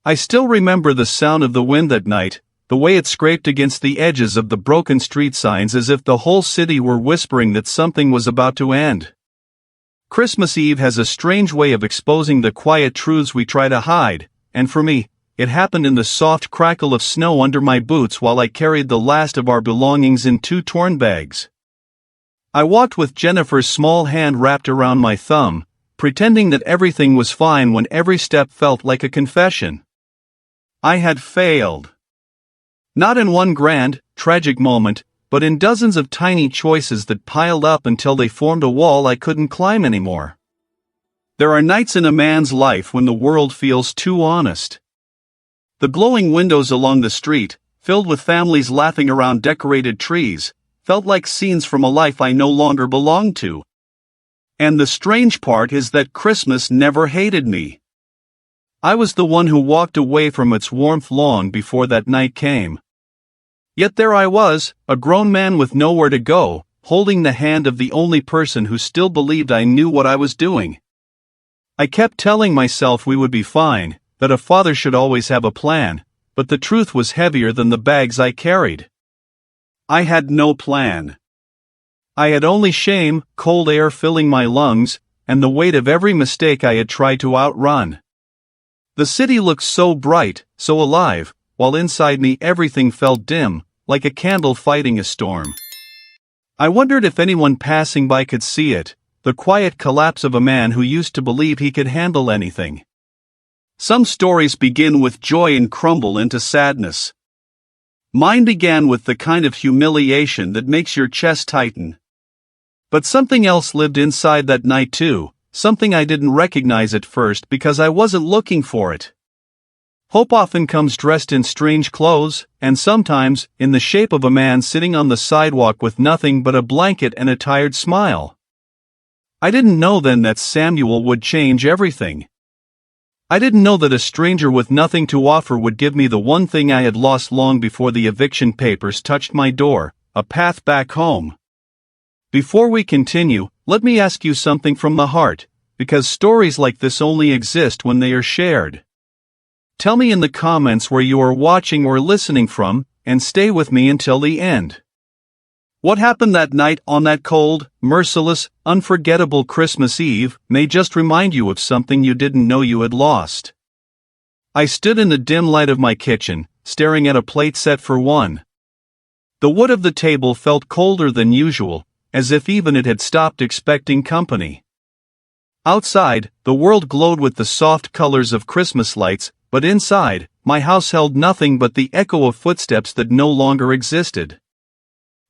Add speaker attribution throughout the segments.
Speaker 1: I still remember the sound of the wind that night, the way it scraped against the edges of the broken street signs as if the whole city were whispering that something was about to end. Christmas Eve has a strange way of exposing the quiet truths we try to hide, and for me, it happened in the soft crackle of snow under my boots while I carried the last of our belongings in 2 torn bags. I walked with Jennifer's small hand wrapped around my thumb, pretending that everything was fine when every step felt like a confession. I had failed. Not in one grand, tragic moment, but in dozens of tiny choices that piled up until they formed a wall I couldn't climb anymore. There are nights in a man's life when the world feels too honest. The glowing windows along the street, filled with families laughing around decorated trees, felt like scenes from a life I no longer belonged to. And the strange part is that Christmas never hated me. I was the one who walked away from its warmth long before that night came. Yet there I was, a grown man with nowhere to go, holding the hand of the only person who still believed I knew what I was doing. I kept telling myself we would be fine, that a father should always have a plan, but the truth was heavier than the bags I carried. I had no plan. I had only shame, cold air filling my lungs, and the weight of every mistake I had tried to outrun. The city looked so bright, so alive, while inside me everything felt dim, like a candle fighting a storm. I wondered if anyone passing by could see it, the quiet collapse of a man who used to believe he could handle anything. Some stories begin with joy and crumble into sadness. Mine began with the kind of humiliation that makes your chest tighten. But something else lived inside that night too, something I didn't recognize at first because I wasn't looking for it. Hope often comes dressed in strange clothes, and sometimes in the shape of a man sitting on the sidewalk with nothing but a blanket and a tired smile. I didn't know then that Samuel would change everything. I didn't know that a stranger with nothing to offer would give me the one thing I had lost long before the eviction papers touched my door, a path back home. Before we continue, let me ask you something from the heart, because stories like this only exist when they are shared. Tell me in the comments where you are watching or listening from, and stay with me until the end. What happened that night on that cold, merciless, unforgettable Christmas Eve may just remind you of something you didn't know you had lost. I stood in the dim light of my kitchen, staring at a plate set for one. The wood of the table felt colder than usual, as if even it had stopped expecting company. Outside, the world glowed with the soft colors of Christmas lights, but inside, my house held nothing but the echo of footsteps that no longer existed.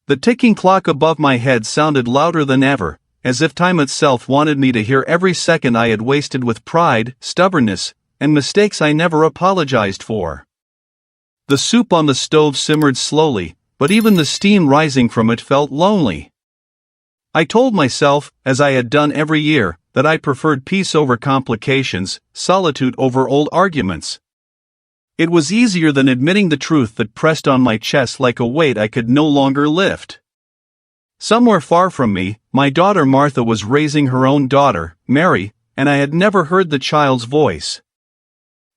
Speaker 1: The ticking clock above my head sounded louder than ever, as if time itself wanted me to hear every second I had wasted with pride, stubbornness, and mistakes I never apologized for. The soup on the stove simmered slowly, but even the steam rising from it felt lonely. I told myself, as I had done every year, that I preferred peace over complications, solitude over old arguments. It was easier than admitting the truth that pressed on my chest like a weight I could no longer lift. Somewhere far from me, my daughter Martha was raising her own daughter, Mary, and I had never heard the child's voice.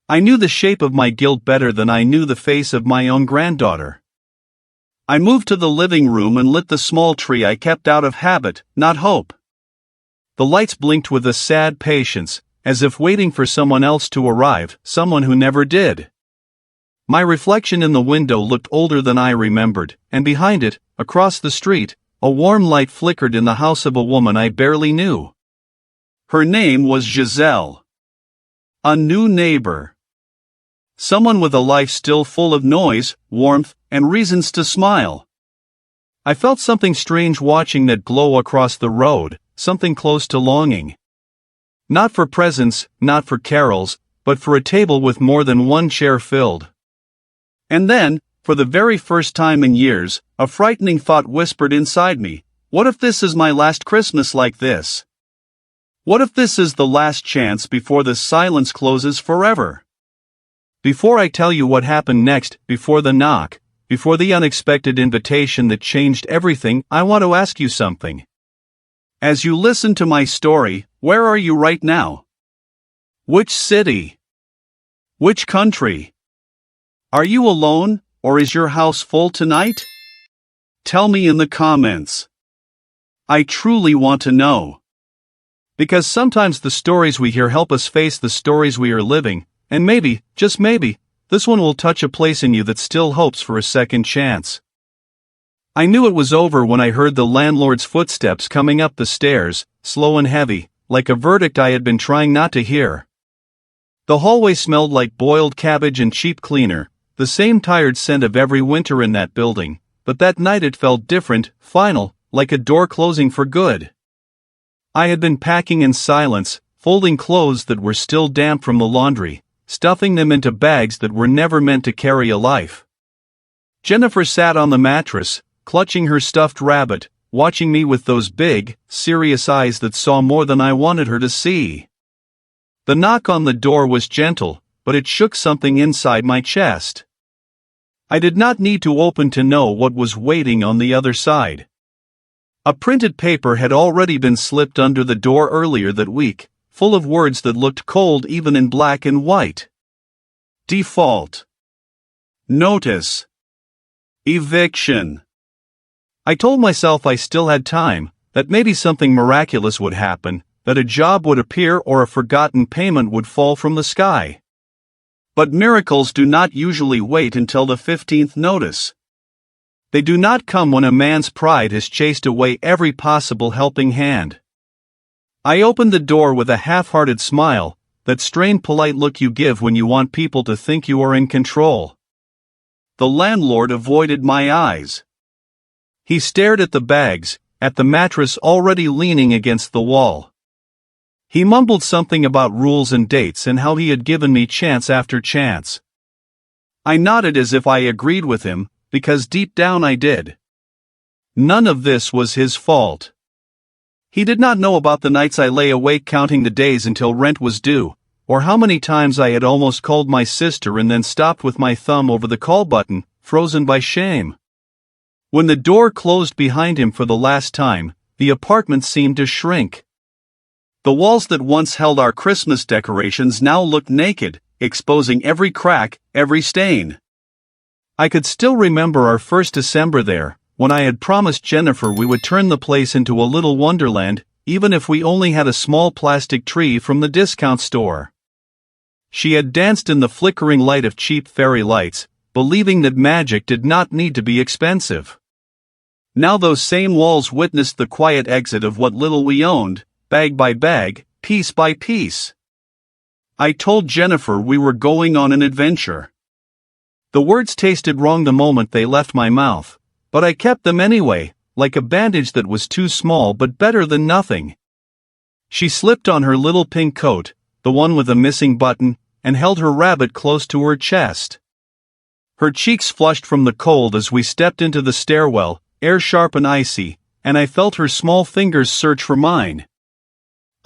Speaker 1: I knew the shape of my guilt better than I knew the face of my own granddaughter. I moved to the living room and lit the small tree I kept out of habit, not hope. The lights blinked with a sad patience, as if waiting for someone else to arrive, someone who never did. My reflection in the window looked older than I remembered, and behind it, across the street, a warm light flickered in the house of a woman I barely knew. Her name was Giselle. A new neighbor. Someone with a life still full of noise, warmth, and reasons to smile. I felt something strange watching that glow across the road, something close to longing. Not for presents, not for carols, but for a table with more than one chair filled. And then, for the very first time in years, a frightening thought whispered inside me, what if this is my last Christmas like this? What if this is the last chance before the silence closes forever? Before I tell you what happened next, before the knock, before the unexpected invitation that changed everything, I want to ask you something. As you listen to my story, where are you right now? Which city? Which country? Are you alone, or is your house full tonight? Tell me in the comments. I truly want to know. Because sometimes the stories we hear help us face the stories we are living, and maybe, just maybe, this one will touch a place in you that still hopes for a second chance. I knew it was over when I heard the landlord's footsteps coming up the stairs, slow and heavy, like a verdict I had been trying not to hear. The hallway smelled like boiled cabbage and cheap cleaner, the same tired scent of every winter in that building, but that night it felt different, final, like a door closing for good. I had been packing in silence, folding clothes that were still damp from the laundry, stuffing them into bags that were never meant to carry a life. Jennifer sat on the mattress, clutching her stuffed rabbit, watching me with those big, serious eyes that saw more than I wanted her to see. The knock on the door was gentle, but it shook something inside my chest. I did not need to open to know what was waiting on the other side. A printed paper had already been slipped under the door earlier that week, full of words that looked cold even in black and white. Default. Notice. Eviction. I told myself I still had time, that maybe something miraculous would happen, that a job would appear or a forgotten payment would fall from the sky. But miracles do not usually wait until the 15th notice. They do not come when a man's pride has chased away every possible helping hand. I opened the door with a half-hearted smile, that strained polite look you give when you want people to think you are in control. The landlord avoided my eyes. He stared at the bags, at the mattress already leaning against the wall. He mumbled something about rules and dates and how he had given me chance after chance. I nodded as if I agreed with him, because deep down I did. None of this was his fault. He did not know about the nights I lay awake counting the days until rent was due, or how many times I had almost called my sister and then stopped with my thumb over the call button, frozen by shame. When the door closed behind him for the last time, the apartment seemed to shrink. The walls that once held our Christmas decorations now looked naked, exposing every crack, every stain. I could still remember our first December there, when I had promised Jennifer we would turn the place into a little wonderland, even if we only had a small plastic tree from the discount store. She had danced in the flickering light of cheap fairy lights, believing that magic did not need to be expensive. Now those same walls witnessed the quiet exit of what little we owned, bag by bag, piece by piece. I told Jennifer we were going on an adventure. The words tasted wrong the moment they left my mouth, but I kept them anyway, like a bandage that was too small but better than nothing. She slipped on her little pink coat, the one with a missing button, and held her rabbit close to her chest. Her cheeks flushed from the cold as we stepped into the stairwell, air sharp and icy, and I felt her small fingers search for mine.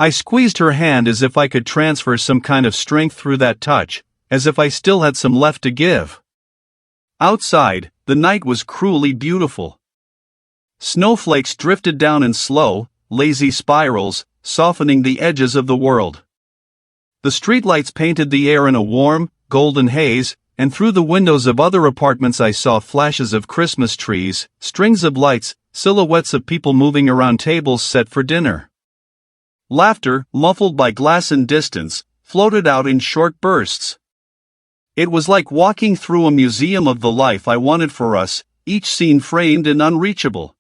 Speaker 1: I squeezed her hand as if I could transfer some kind of strength through that touch, as if I still had some left to give. Outside, the night was cruelly beautiful. Snowflakes drifted down in slow, lazy spirals, softening the edges of the world. The streetlights painted the air in a warm, golden haze, and through the windows of other apartments I saw flashes of Christmas trees, strings of lights, silhouettes of people moving around tables set for dinner. Laughter, muffled by glass and distance, floated out in short bursts. It was like walking through a museum of the life I wanted for us, each scene framed and unreachable.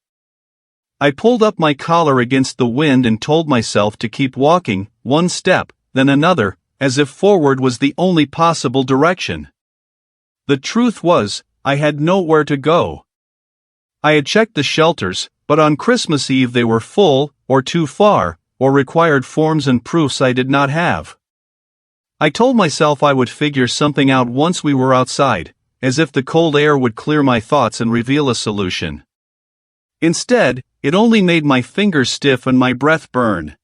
Speaker 1: I pulled up my collar against the wind and told myself to keep walking, one step, then another, as if forward was the only possible direction. The truth was, I had nowhere to go. I had checked the shelters, but on Christmas Eve they were full, or too far, or required forms and proofs I did not have. I told myself I would figure something out once we were outside, as if the cold air would clear my thoughts and reveal a solution. Instead, it only made my fingers stiff and my breath burn.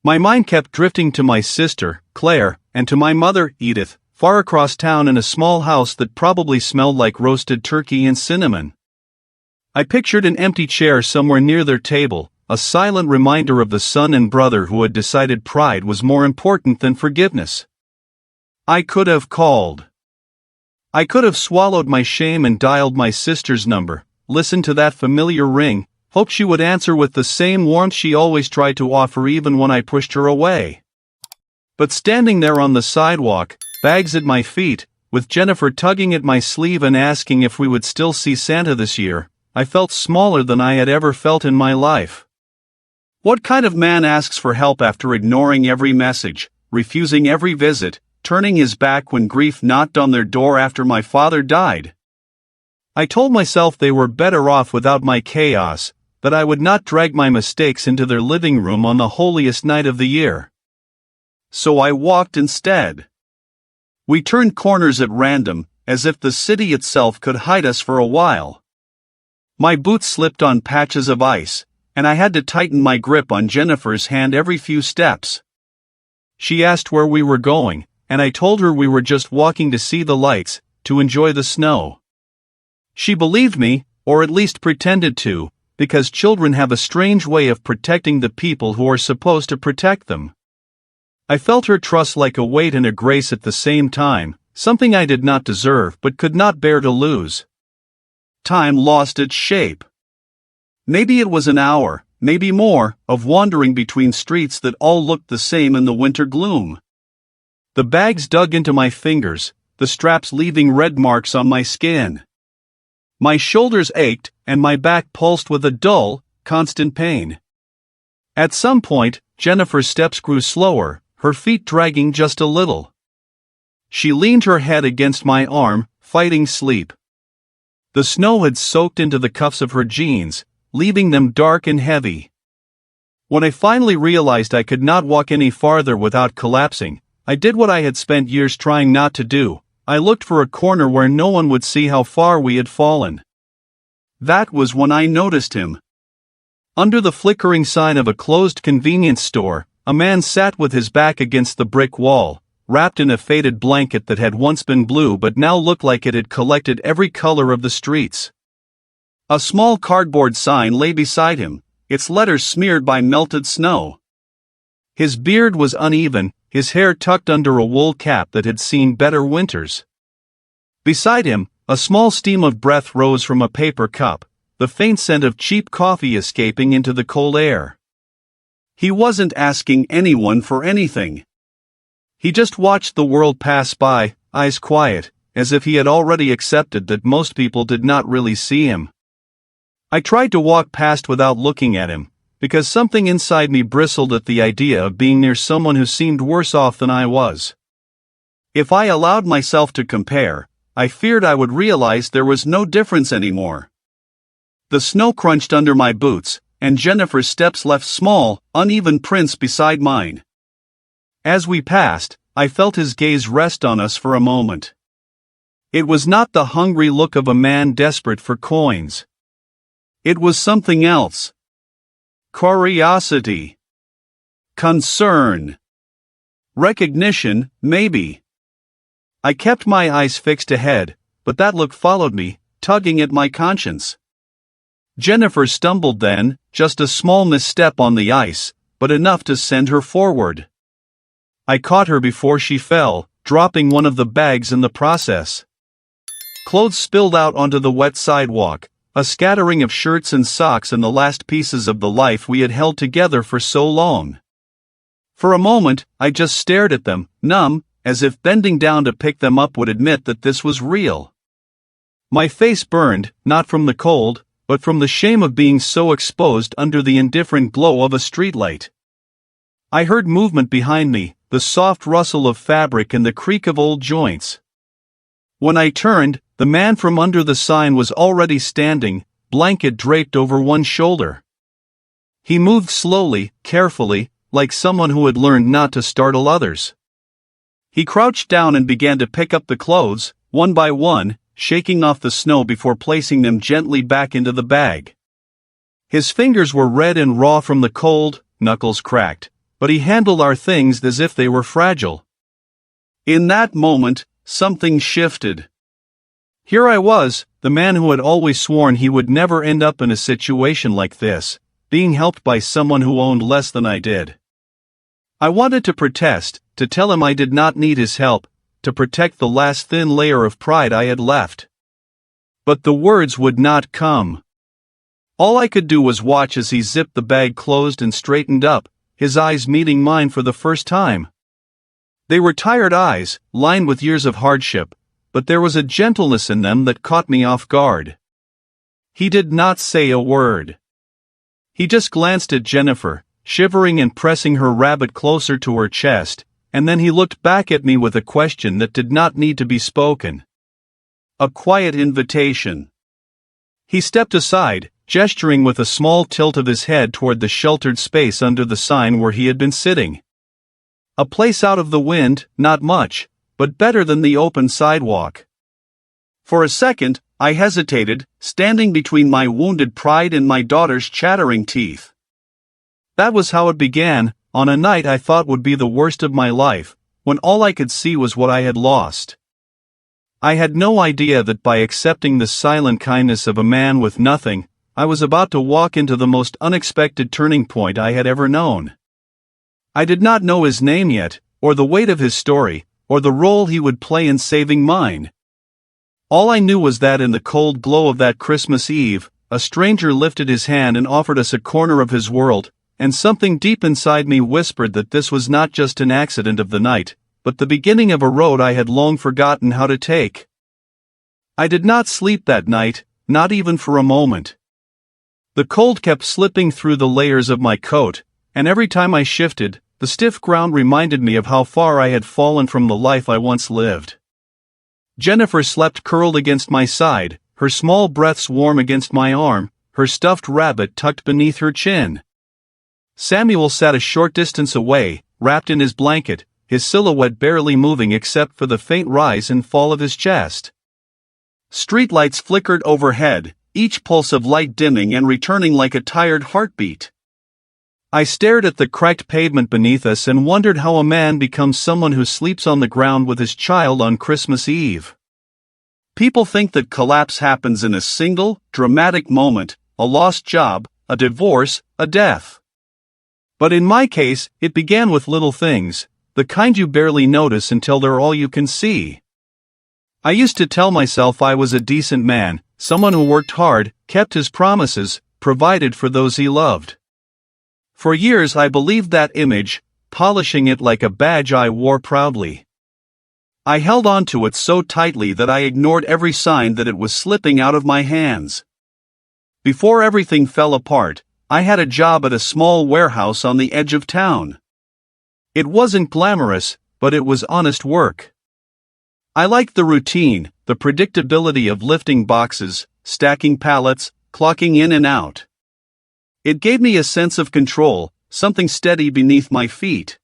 Speaker 1: My mind kept drifting to my sister, Claire, and to my mother, Edith, far across town in a small house that probably smelled like roasted turkey and cinnamon. I pictured an empty chair somewhere near their table, a silent reminder of the son and brother who had decided pride was more important than forgiveness. I could have called. I could have swallowed my shame and dialed my sister's number, listened to that familiar ring, hoped she would answer with the same warmth she always tried to offer even when I pushed her away. But standing there on the sidewalk, bags at my feet, with Jennifer tugging at my sleeve and asking if we would still see Santa this year, I felt smaller than I had ever felt in my life. What kind of man asks for help after ignoring every message, refusing every visit, turning his back when grief knocked on their door after my father died? I told myself they were better off without my chaos, that I would not drag my mistakes into their living room on the holiest night of the year. So I walked instead. We turned corners at random, as if the city itself could hide us for a while. My boots slipped on patches of ice, and I had to tighten my grip on Jennifer's hand every few steps. She asked where we were going, and I told her we were just walking to see the lights, to enjoy the snow. She believed me, or at least pretended to, because children have a strange way of protecting the people who are supposed to protect them. I felt her trust like a weight and a grace at the same time, something I did not deserve but could not bear to lose. Time lost its shape. Maybe it was an hour, maybe more, of wandering between streets that all looked the same in the winter gloom. The bags dug into my fingers, the straps leaving red marks on my skin. My shoulders ached, and my back pulsed with a dull, constant pain. At some point, Jennifer's steps grew slower, her feet dragging just a little. She leaned her head against my arm, fighting sleep. The snow had soaked into the cuffs of her jeans, leaving them dark and heavy. When I finally realized I could not walk any farther without collapsing, I did what I had spent years trying not to do. I looked for a corner where no one would see how far we had fallen. That was when I noticed him. Under the flickering sign of a closed convenience store, a man sat with his back against the brick wall, wrapped in a faded blanket that had once been blue but now looked like it had collected every color of the streets. A small cardboard sign lay beside him, its letters smeared by melted snow. His beard was uneven, his hair tucked under a wool cap that had seen better winters. Beside him, a small steam of breath rose from a paper cup, the faint scent of cheap coffee escaping into the cold air. He wasn't asking anyone for anything. He just watched the world pass by, eyes quiet, as if he had already accepted that most people did not really see him. I tried to walk past without looking at him, because something inside me bristled at the idea of being near someone who seemed worse off than I was. If I allowed myself to compare, I feared I would realize there was no difference anymore. The snow crunched under my boots, and Jennifer's steps left small, uneven prints beside mine. As we passed, I felt his gaze rest on us for a moment. It was not the hungry look of a man desperate for coins. It was something else. Curiosity. Concern. Recognition, maybe. I kept my eyes fixed ahead, but that look followed me, tugging at my conscience. Jennifer stumbled then, just a small misstep on the ice, but enough to send her forward. I caught her before she fell, dropping one of the bags in the process. Clothes spilled out onto the wet sidewalk, a scattering of shirts and socks and the last pieces of the life we had held together for so long. For a moment, I just stared at them, numb, as if bending down to pick them up would admit that this was real. My face burned, not from the cold, but from the shame of being so exposed under the indifferent glow of a streetlight. I heard movement behind me, the soft rustle of fabric and the creak of old joints. When I turned, the man from under the sign was already standing, blanket draped over one shoulder. He moved slowly, carefully, like someone who had learned not to startle others. He crouched down and began to pick up the clothes, one by one, shaking off the snow before placing them gently back into the bag. His fingers were red and raw from the cold, knuckles cracked, but he handled our things as if they were fragile. In that moment, something shifted. Here I was, the man who had always sworn he would never end up in a situation like this, being helped by someone who owned less than I did. I wanted to protest, to tell him I did not need his help, to protect the last thin layer of pride I had left. But the words would not come. All I could do was watch as he zipped the bag closed and straightened up, his eyes meeting mine for the first time. They were tired eyes, lined with years of hardship, but there was a gentleness in them that caught me off guard. He did not say a word. He just glanced at Jennifer, shivering and pressing her rabbit closer to her chest, and then he looked back at me with a question that did not need to be spoken. A quiet invitation. He stepped aside, gesturing with a small tilt of his head toward the sheltered space under the sign where he had been sitting. A place out of the wind, not much, but better than the open sidewalk. For a second, I hesitated, standing between my wounded pride and my daughter's chattering teeth. That was how it began, on a night I thought would be the worst of my life, when all I could see was what I had lost. I had no idea that by accepting the silent kindness of a man with nothing, I was about to walk into the most unexpected turning point I had ever known. I did not know his name yet, or the weight of his story, or the role he would play in saving mine. All I knew was that in the cold glow of that Christmas Eve, a stranger lifted his hand and offered us a corner of his world, and something deep inside me whispered that this was not just an accident of the night, but the beginning of a road I had long forgotten how to take. I did not sleep that night, not even for a moment. The cold kept slipping through the layers of my coat, and every time I shifted, the stiff ground reminded me of how far I had fallen from the life I once lived. Jennifer slept curled against my side, her small breaths warm against my arm, her stuffed rabbit tucked beneath her chin. Samuel sat a short distance away, wrapped in his blanket, his silhouette barely moving except for the faint rise and fall of his chest. Streetlights flickered overhead, each pulse of light dimming and returning like a tired heartbeat. I stared at the cracked pavement beneath us and wondered how a man becomes someone who sleeps on the ground with his child on Christmas Eve. People think that collapse happens in a single, dramatic moment, a lost job, a divorce, a death. But in my case, it began with little things, the kind you barely notice until they're all you can see. I used to tell myself I was a decent man, someone who worked hard, kept his promises, provided for those he loved. For years I believed that image, polishing it like a badge I wore proudly. I held on to it so tightly that I ignored every sign that it was slipping out of my hands. Before everything fell apart, I had a job at a small warehouse on the edge of town. It wasn't glamorous, but it was honest work. I liked the routine, the predictability of lifting boxes, stacking pallets, clocking in and out. It gave me a sense of control, something steady beneath my feet.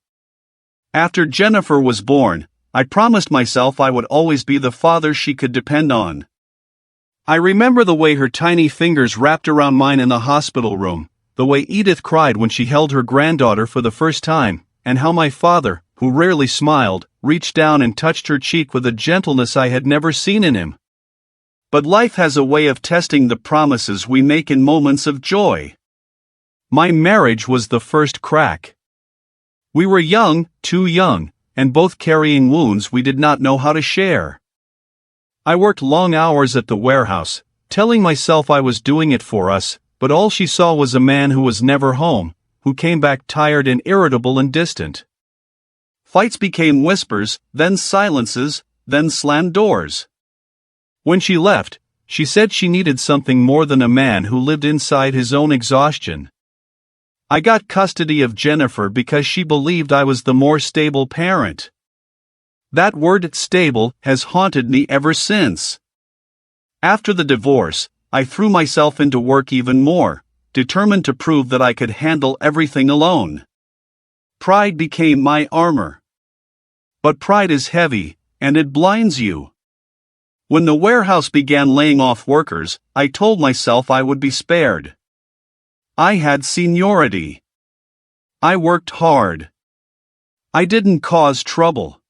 Speaker 1: After Jennifer was born, I promised myself I would always be the father she could depend on. I remember the way her tiny fingers wrapped around mine in the hospital room, the way Edith cried when she held her granddaughter for the first time, and how my father, who rarely smiled, reached down and touched her cheek with a gentleness I had never seen in him. But life has a way of testing the promises we make in moments of joy. My marriage was the first crack. We were young, too young, and both carrying wounds we did not know how to share. I worked long hours at the warehouse, telling myself I was doing it for us, but all she saw was a man who was never home, who came back tired and irritable and distant. Fights became whispers, then silences, then slammed doors. When she left, she said she needed something more than a man who lived inside his own exhaustion. I got custody of Jennifer because she believed I was the more stable parent. That word stable has haunted me ever since. After the divorce, I threw myself into work even more, determined to prove that I could handle everything alone. Pride became my armor. But pride is heavy, and it blinds you. When the warehouse began laying off workers, I told myself I would be spared. I had seniority. I worked hard. I didn't cause trouble.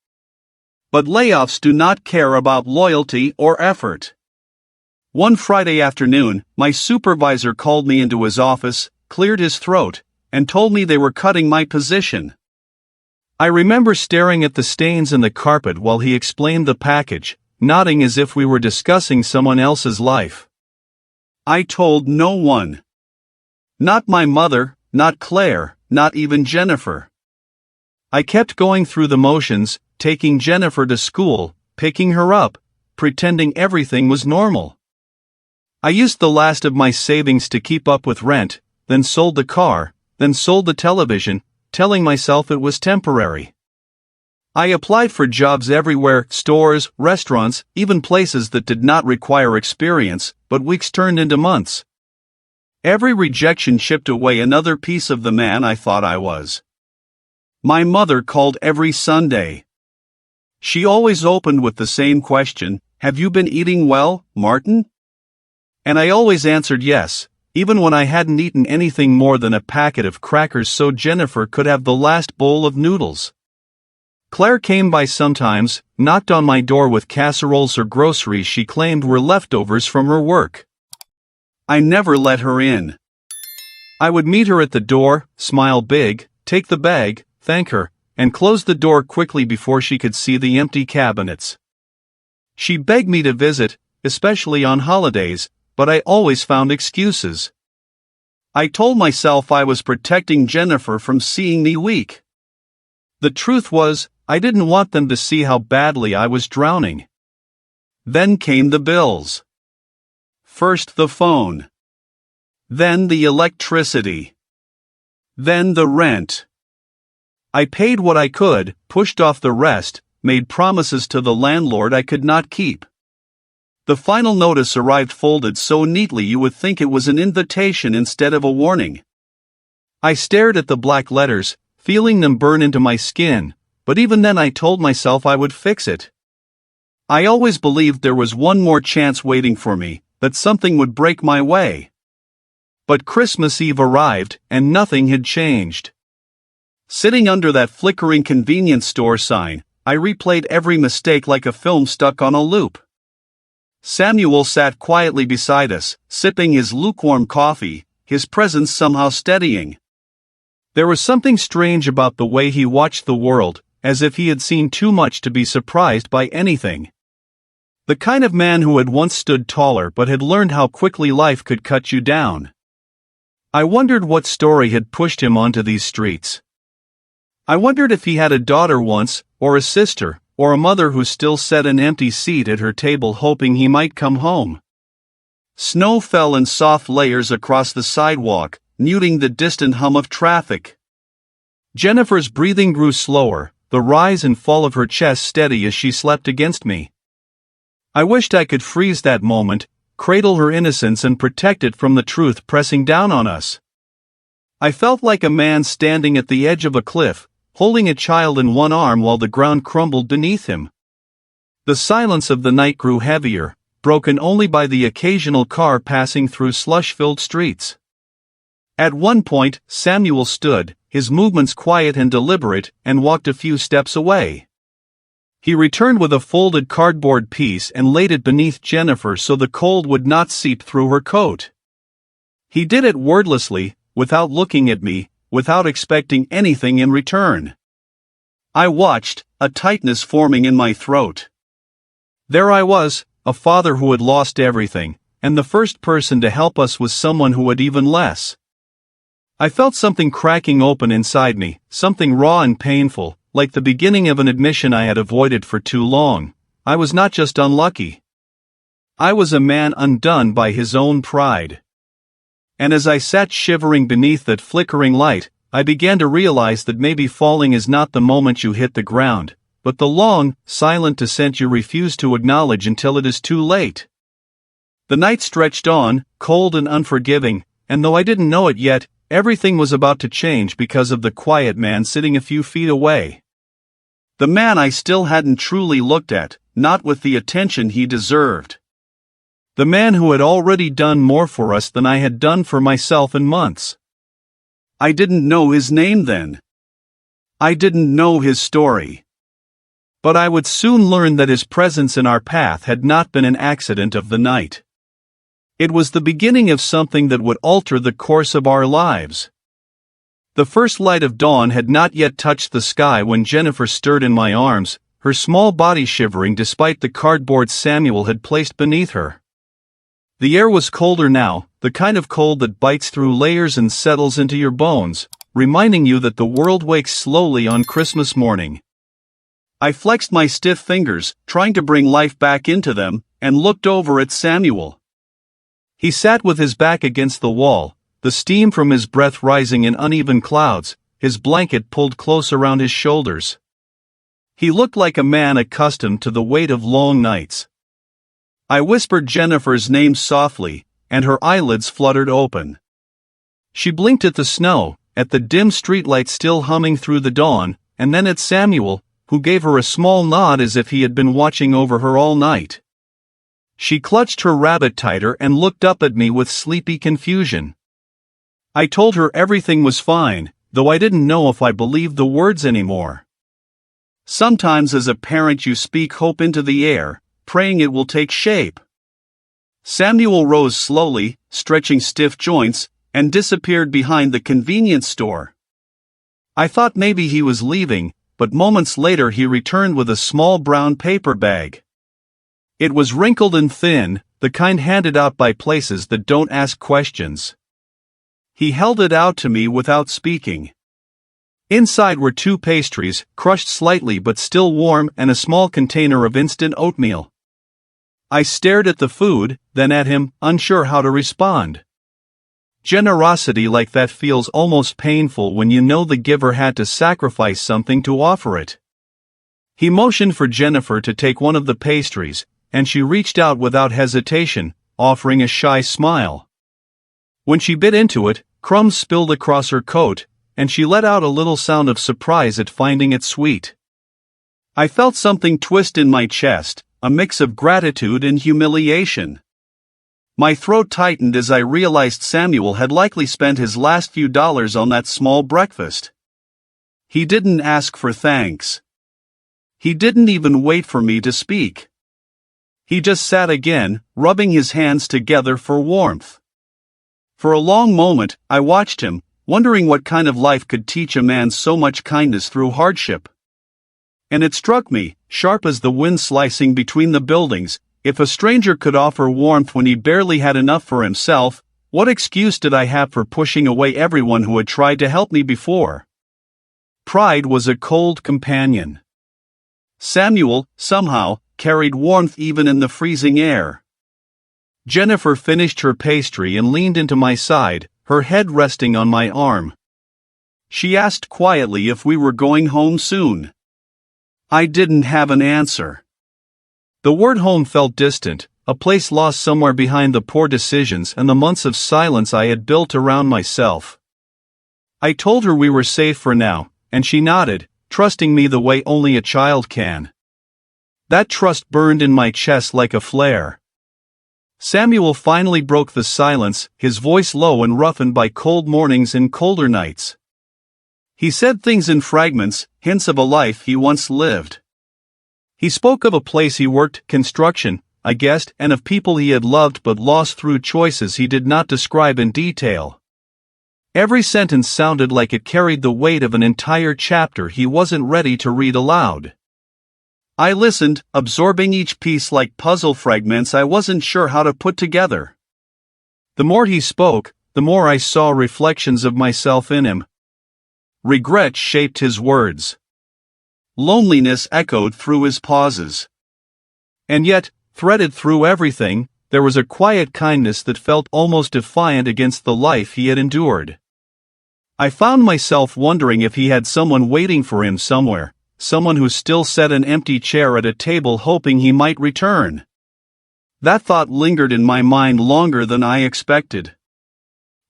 Speaker 1: But layoffs do not care about loyalty or effort. One Friday afternoon, my supervisor called me into his office, cleared his throat, and told me they were cutting my position. I remember staring at the stains in the carpet while he explained the package, nodding as if we were discussing someone else's life. I told no one. Not my mother, not Claire, not even Jennifer. I kept going through the motions, taking Jennifer to school, picking her up, pretending everything was normal. I used the last of my savings to keep up with rent, then sold the car, then sold the television, telling myself it was temporary. I applied for jobs everywhere, stores, restaurants, even places that did not require experience, but weeks turned into months. Every rejection chipped away another piece of the man I thought I was. My mother called every Sunday. She always opened with the same question, "Have you been eating well, Martin?" And I always answered yes, even when I hadn't eaten anything more than a packet of crackers so Jennifer could have the last bowl of noodles. Claire came by sometimes, knocked on my door with casseroles or groceries she claimed were leftovers from her work. I never let her in. I would meet her at the door, smile big, take the bag, thank her, and close the door quickly before she could see the empty cabinets. She begged me to visit, especially on holidays, but I always found excuses. I told myself I was protecting Jennifer from seeing me weak. The truth was, I didn't want them to see how badly I was drowning. Then came the bills. First the phone. Then the electricity. Then the rent. I paid what I could, pushed off the rest, made promises to the landlord I could not keep. The final notice arrived folded so neatly you would think it was an invitation instead of a warning. I stared at the black letters, feeling them burn into my skin, but even then I told myself I would fix it. I always believed there was one more chance waiting for me, that something would break my way. But Christmas Eve arrived, and nothing had changed. Sitting under that flickering convenience store sign, I replayed every mistake like a film stuck on a loop. Samuel sat quietly beside us, sipping his lukewarm coffee, his presence somehow steadying. There was something strange about the way he watched the world, as if he had seen too much to be surprised by anything. The kind of man who had once stood taller but had learned how quickly life could cut you down. I wondered what story had pushed him onto these streets. I wondered if he had a daughter once, or a sister, or a mother who still sat an empty seat at her table hoping he might come home. Snow fell in soft layers across the sidewalk, muting the distant hum of traffic. Jennifer's breathing grew slower, the rise and fall of her chest steady as she slept against me. I wished I could freeze that moment, cradle her innocence and protect it from the truth pressing down on us. I felt like a man standing at the edge of a cliff, holding a child in one arm while the ground crumbled beneath him. The silence of the night grew heavier, broken only by the occasional car passing through slush-filled streets. At one point, Samuel stood, his movements quiet and deliberate, and walked a few steps away. He returned with a folded cardboard piece and laid it beneath Jennifer so the cold would not seep through her coat. He did it wordlessly, without looking at me, without expecting anything in return. I watched, a tightness forming in my throat. There I was, a father who had lost everything, and the first person to help us was someone who had even less. I felt something cracking open inside me, something raw and painful, like the beginning of an admission I had avoided for too long. I was not just unlucky. I was a man undone by his own pride. And as I sat shivering beneath that flickering light, I began to realize that maybe falling is not the moment you hit the ground, but the long, silent descent you refuse to acknowledge until it is too late. The night stretched on, cold and unforgiving, and though I didn't know it yet, everything was about to change because of the quiet man sitting a few feet away. The man I still hadn't truly looked at, not with the attention he deserved. The man who had already done more for us than I had done for myself in months. I didn't know his name then. I didn't know his story. But I would soon learn that his presence in our path had not been an accident of the night. It was the beginning of something that would alter the course of our lives. The first light of dawn had not yet touched the sky when Jennifer stirred in my arms, her small body shivering despite the cardboard Samuel had placed beneath her. The air was colder now, the kind of cold that bites through layers and settles into your bones, reminding you that the world wakes slowly on Christmas morning. I flexed my stiff fingers, trying to bring life back into them, and looked over at Samuel. He sat with his back against the wall, the steam from his breath rising in uneven clouds, his blanket pulled close around his shoulders. He looked like a man accustomed to the weight of long nights. I whispered Jennifer's name softly, and her eyelids fluttered open. She blinked at the snow, at the dim streetlight still humming through the dawn, and then at Samuel, who gave her a small nod as if he had been watching over her all night. She clutched her rabbit tighter and looked up at me with sleepy confusion. I told her everything was fine, though I didn't know if I believed the words anymore. Sometimes as a parent you speak hope into the air, praying it will take shape. Samuel rose slowly, stretching stiff joints, and disappeared behind the convenience store. I thought maybe he was leaving, but moments later he returned with a small brown paper bag. It was wrinkled and thin, the kind handed out by places that don't ask questions. He held it out to me without speaking. Inside were 2 pastries, crushed slightly but still warm, and a small container of instant oatmeal. I stared at the food, then at him, unsure how to respond. Generosity like that feels almost painful when you know the giver had to sacrifice something to offer it. He motioned for Jennifer to take one of the pastries, and she reached out without hesitation, offering a shy smile. When she bit into it, crumbs spilled across her coat, and she let out a little sound of surprise at finding it sweet. I felt something twist in my chest, a mix of gratitude and humiliation. My throat tightened as I realized Samuel had likely spent his last few dollars on that small breakfast. He didn't ask for thanks. He didn't even wait for me to speak. He just sat again, rubbing his hands together for warmth. For a long moment, I watched him, wondering what kind of life could teach a man so much kindness through hardship. And it struck me, sharp as the wind slicing between the buildings, if a stranger could offer warmth when he barely had enough for himself, what excuse did I have for pushing away everyone who had tried to help me before? Pride was a cold companion. Samuel, somehow, carried warmth even in the freezing air. Jennifer finished her pastry and leaned into my side, her head resting on my arm. She asked quietly if we were going home soon. I didn't have an answer. The word home felt distant, a place lost somewhere behind the poor decisions and the months of silence I had built around myself. I told her we were safe for now, and she nodded, trusting me the way only a child can. That trust burned in my chest like a flare. Samuel finally broke the silence, his voice low and roughened by cold mornings and colder nights. He said things in fragments, hints of a life he once lived. He spoke of a place he worked, construction, I guessed, and of people he had loved but lost through choices he did not describe in detail. Every sentence sounded like it carried the weight of an entire chapter he wasn't ready to read aloud. I listened, absorbing each piece like puzzle fragments I wasn't sure how to put together. The more he spoke, the more I saw reflections of myself in him. Regret shaped his words. Loneliness echoed through his pauses. And yet, threaded through everything, there was a quiet kindness that felt almost defiant against the life he had endured. I found myself wondering if he had someone waiting for him somewhere, someone who still sat an empty chair at a table hoping he might return. That thought lingered in my mind longer than I expected.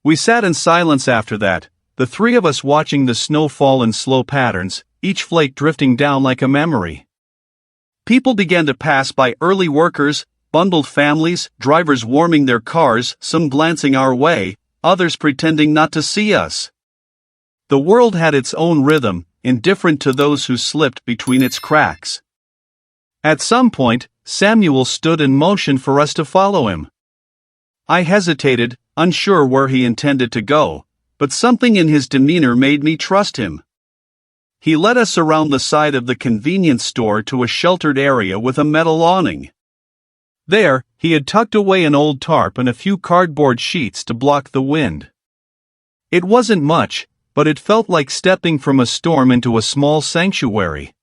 Speaker 1: We sat in silence after that, the 3 of us watching the snow fall in slow patterns, each flake drifting down like a memory. People began to pass by, early workers, bundled families, drivers warming their cars, some glancing our way, others pretending not to see us. The world had its own rhythm, indifferent to those who slipped between its cracks. At some point, Samuel stood in motion for us to follow him. I hesitated, unsure where he intended to go, but something in his demeanor made me trust him. He led us around the side of the convenience store to a sheltered area with a metal awning. There, he had tucked away an old tarp and a few cardboard sheets to block the wind. It wasn't much, but it felt like stepping from a storm into a small sanctuary.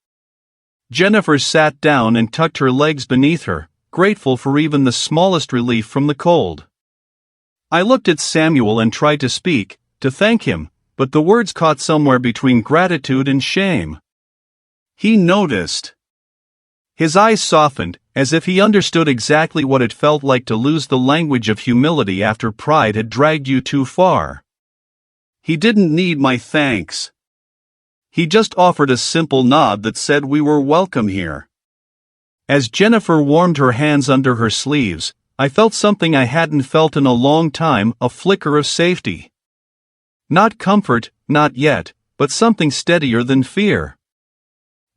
Speaker 1: Jennifer sat down and tucked her legs beneath her, grateful for even the smallest relief from the cold. I looked at Samuel and tried to speak, to thank him, but the words caught somewhere between gratitude and shame. He noticed. His eyes softened, as if he understood exactly what it felt like to lose the language of humility after pride had dragged you too far. He didn't need my thanks. He just offered a simple nod that said we were welcome here. As Jennifer warmed her hands under her sleeves, I felt something I hadn't felt in a long time, a flicker of safety. Not comfort, not yet, but something steadier than fear.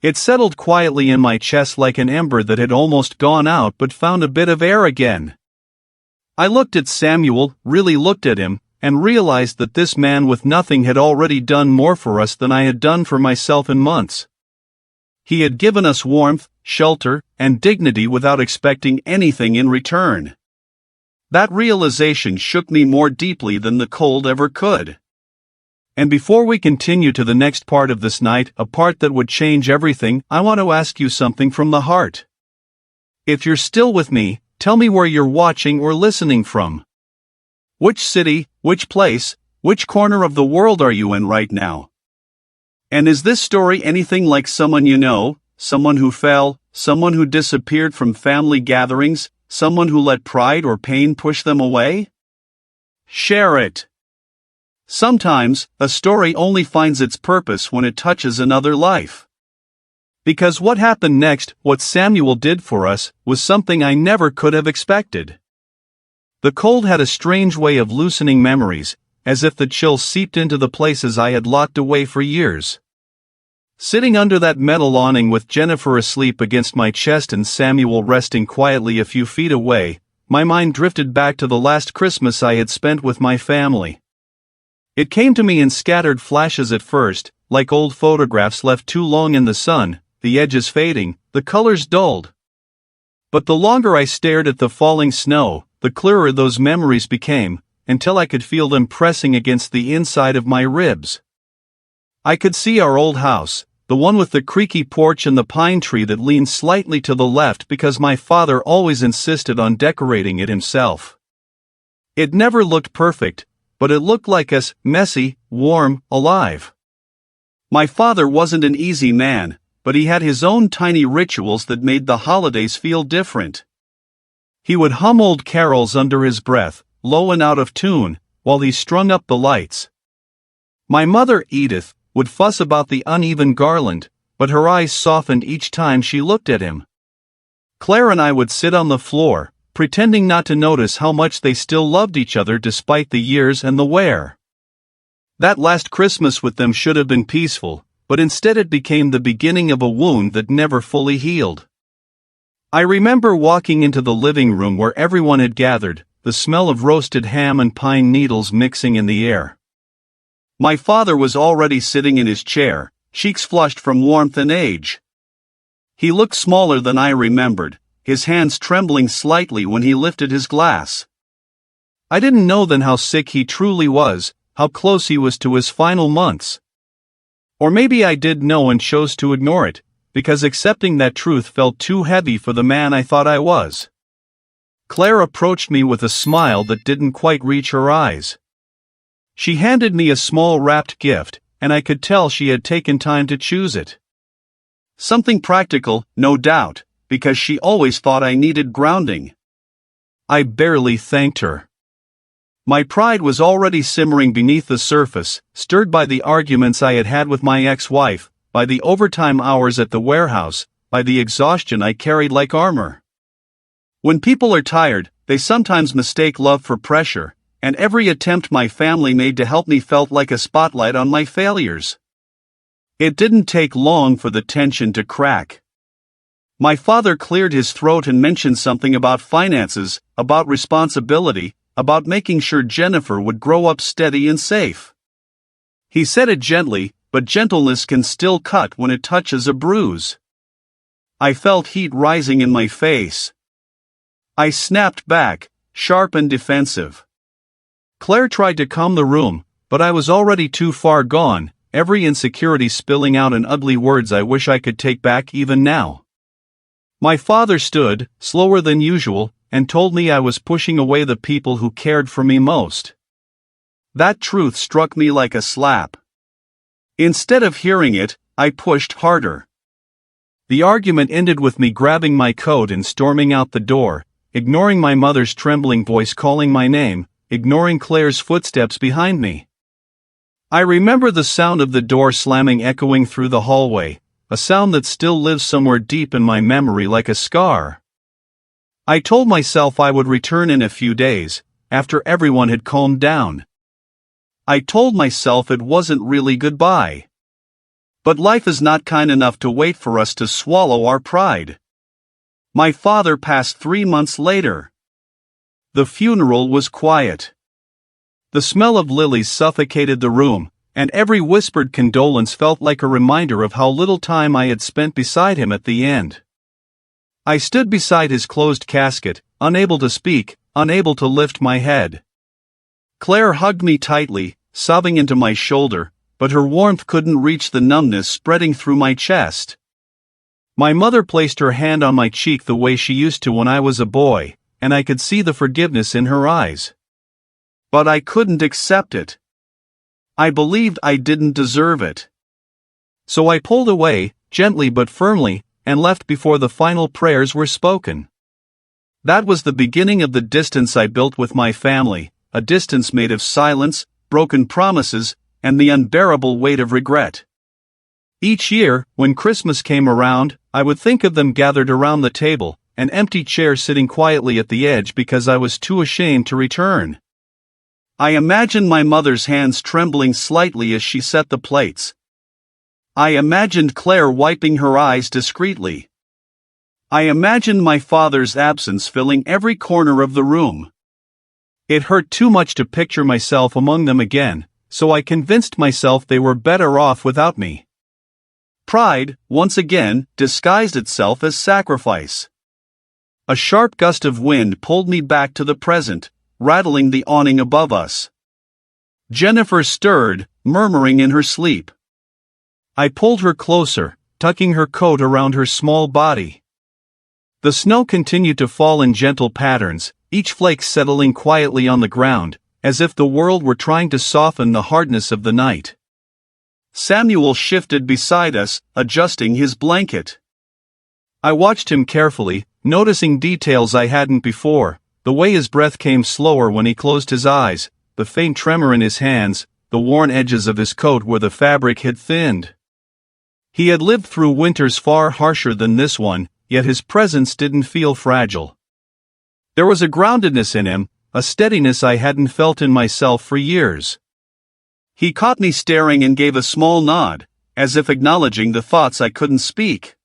Speaker 1: It settled quietly in my chest like an ember that had almost gone out but found a bit of air again. I looked at Samuel, really looked at him, and realized that this man with nothing had already done more for us than I had done for myself in months. He had given us warmth, shelter, and dignity without expecting anything in return. That realization shook me more deeply than the cold ever could. And before we continue to the next part of this night, a part that would change everything, I want to ask you something from the heart. If you're still with me, tell me where you're watching or listening from. Which city, which place, which corner of the world are you in right now? And is this story anything like someone you know, someone who fell, someone who disappeared from family gatherings, someone who let pride or pain push them away? Share it. Sometimes, a story only finds its purpose when it touches another life. Because what happened next, what Samuel did for us, was something I never could have expected. The cold had a strange way of loosening memories, as if the chill seeped into the places I had locked away for years. Sitting under that metal awning with Jennifer asleep against my chest and Samuel resting quietly a few feet away, my mind drifted back to the last Christmas I had spent with my family. It came to me in scattered flashes at first, like old photographs left too long in the sun, the edges fading, the colors dulled. But the longer I stared at the falling snow, the clearer those memories became, until I could feel them pressing against the inside of my ribs. I could see our old house, the one with the creaky porch and the pine tree that leaned slightly to the left because my father always insisted on decorating it himself. It never looked perfect, but it looked like us, messy, warm, alive. My father wasn't an easy man, but he had his own tiny rituals that made the holidays feel different. He would hum old carols under his breath, low and out of tune, while he strung up the lights. My mother, Edith, would fuss about the uneven garland, but her eyes softened each time she looked at him. Claire and I would sit on the floor, pretending not to notice how much they still loved each other despite the years and the wear. That last Christmas with them should have been peaceful, but instead it became the beginning of a wound that never fully healed. I remember walking into the living room where everyone had gathered, the smell of roasted ham and pine needles mixing in the air. My father was already sitting in his chair, cheeks flushed from warmth and age. He looked smaller than I remembered, his hands trembling slightly when he lifted his glass. I didn't know then how sick he truly was, how close he was to his final months. Or maybe I did know and chose to ignore it, because accepting that truth felt too heavy for the man I thought I was. Claire approached me with a smile that didn't quite reach her eyes. She handed me a small wrapped gift, and I could tell she had taken time to choose it. Something practical, no doubt, because she always thought I needed grounding. I barely thanked her. My pride was already simmering beneath the surface, stirred by the arguments I had had with my ex-wife, by the overtime hours at the warehouse, by the exhaustion I carried like armor. When people are tired, they sometimes mistake love for pressure, and every attempt my family made to help me felt like a spotlight on my failures. It didn't take long for the tension to crack. My father cleared his throat and mentioned something about finances, about responsibility, about making sure Jennifer would grow up steady and safe. He said it gently, but gentleness can still cut when it touches a bruise. I felt heat rising in my face. I snapped back, sharp and defensive. Claire tried to calm the room, but I was already too far gone, every insecurity spilling out in ugly words I wish I could take back even now. My father stood, slower than usual, and told me I was pushing away the people who cared for me most. That truth struck me like a slap. Instead of hearing it, I pushed harder. The argument ended with me grabbing my coat and storming out the door, ignoring my mother's trembling voice calling my name, ignoring Claire's footsteps behind me. I remember the sound of the door slamming echoing through the hallway, a sound that still lives somewhere deep in my memory like a scar. I told myself I would return in a few days, after everyone had calmed down. I told myself it wasn't really goodbye. But life is not kind enough to wait for us to swallow our pride. My father passed 3 months later. The funeral was quiet. The smell of lilies suffocated the room, and every whispered condolence felt like a reminder of how little time I had spent beside him at the end. I stood beside his closed casket, unable to speak, unable to lift my head. Claire hugged me tightly, sobbing into my shoulder, but her warmth couldn't reach the numbness spreading through my chest. My mother placed her hand on my cheek the way she used to when I was a boy, and I could see the forgiveness in her eyes. But I couldn't accept it. I believed I didn't deserve it. So I pulled away, gently but firmly, and left before the final prayers were spoken. That was the beginning of the distance I built with my family, a distance made of silence, broken promises, and the unbearable weight of regret. Each year, when Christmas came around, I would think of them gathered around the table, an empty chair sitting quietly at the edge because I was too ashamed to return. I imagined my mother's hands trembling slightly as she set the plates. I imagined Claire wiping her eyes discreetly. I imagined my father's absence filling every corner of the room. It hurt too much to picture myself among them again, so I convinced myself they were better off without me. Pride, once again, disguised itself as sacrifice. A sharp gust of wind pulled me back to the present, rattling the awning above us. Jennifer stirred, murmuring in her sleep. I pulled her closer, tucking her coat around her small body. The snow continued to fall in gentle patterns, each flake settling quietly on the ground, as if the world were trying to soften the hardness of the night. Samuel shifted beside us, adjusting his blanket. I watched him carefully, noticing details I hadn't before, the way his breath came slower when he closed his eyes, the faint tremor in his hands, the worn edges of his coat where the fabric had thinned. He had lived through winters far harsher than this one, yet his presence didn't feel fragile. There was a groundedness in him, a steadiness I hadn't felt in myself for years. He caught me staring and gave a small nod, as if acknowledging the thoughts I couldn't speak.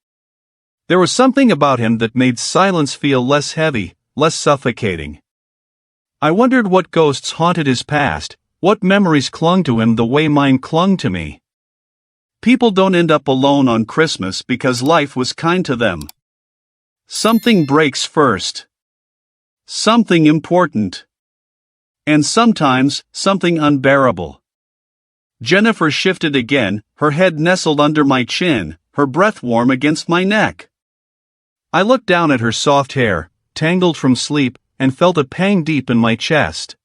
Speaker 1: There was something about him that made silence feel less heavy, less suffocating. I wondered what ghosts haunted his past, what memories clung to him the way mine clung to me. People don't end up alone on Christmas because life was kind to them. Something breaks first. Something important. And sometimes, something unbearable. Jennifer shifted again, her head nestled under my chin, her breath warm against my neck. I looked down at her soft hair, tangled from sleep, and felt a pang deep in my chest.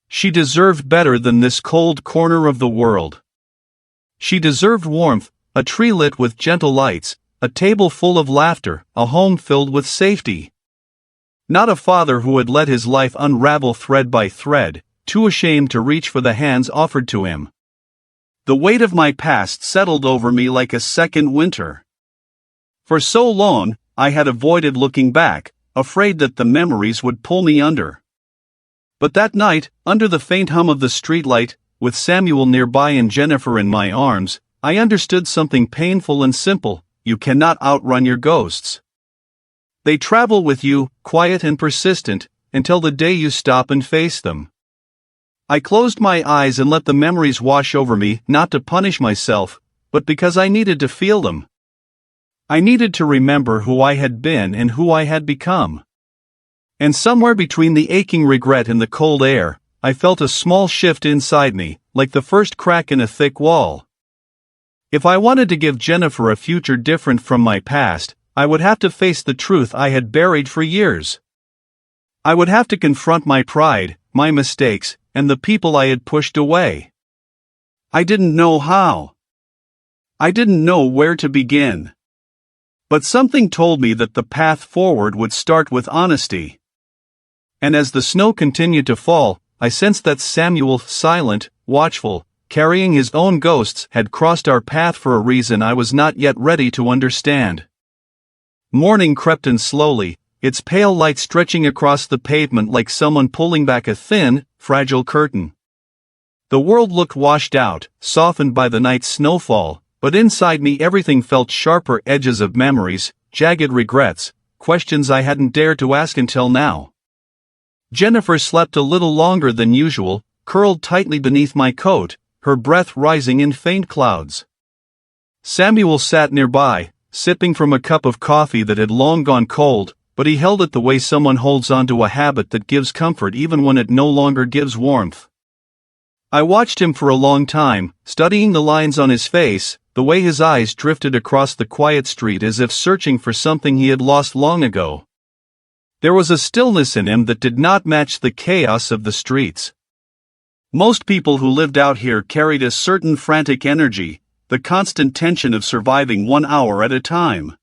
Speaker 1: She deserved better than this cold corner of the world. She deserved warmth, a tree lit with gentle lights, a table full of laughter, a home filled with safety. Not a father who had let his life unravel thread by thread, too ashamed to reach for the hands offered to him. The weight of my past settled over me like a second winter. For so long, I had avoided looking back, afraid that the memories would pull me under. But that night, under the faint hum of the streetlight, with Samuel nearby and Jennifer in my arms, I understood something painful and simple: you cannot outrun your ghosts. They travel with you, quiet and persistent, until the day you stop and face them. I closed my eyes and let the memories wash over me, not to punish myself, but because I needed to feel them. I needed to remember who I had been and who I had become. And somewhere between the aching regret and the cold air, I felt a small shift inside me, like the first crack in a thick wall. If I wanted to give Jennifer a future different from my past, I would have to face the truth I had buried for years. I would have to confront my pride, my mistakes, and the people I had pushed away. I didn't know how. I didn't know where to begin. But something told me that the path forward would start with honesty. And as the snow continued to fall, I sensed that Samuel, silent, watchful, carrying his own ghosts, had crossed our path for a reason I was not yet ready to understand. Morning crept in slowly, its pale light stretching across the pavement like someone pulling back a thin, fragile curtain. The world looked washed out, softened by the night's snowfall, but inside me everything felt sharper edges of memories, jagged regrets, questions I hadn't dared to ask until now. Jennifer slept a little longer than usual, curled tightly beneath my coat, her breath rising in faint clouds. Samuel sat nearby, sipping from a cup of coffee that had long gone cold, but he held it the way someone holds onto a habit that gives comfort even when it no longer gives warmth. I watched him for a long time, studying the lines on his face, the way his eyes drifted across the quiet street as if searching for something he had lost long ago. There was a stillness in him that did not match the chaos of the streets. Most people who lived out here carried a certain frantic energy, the constant tension of surviving 1 hour at a time.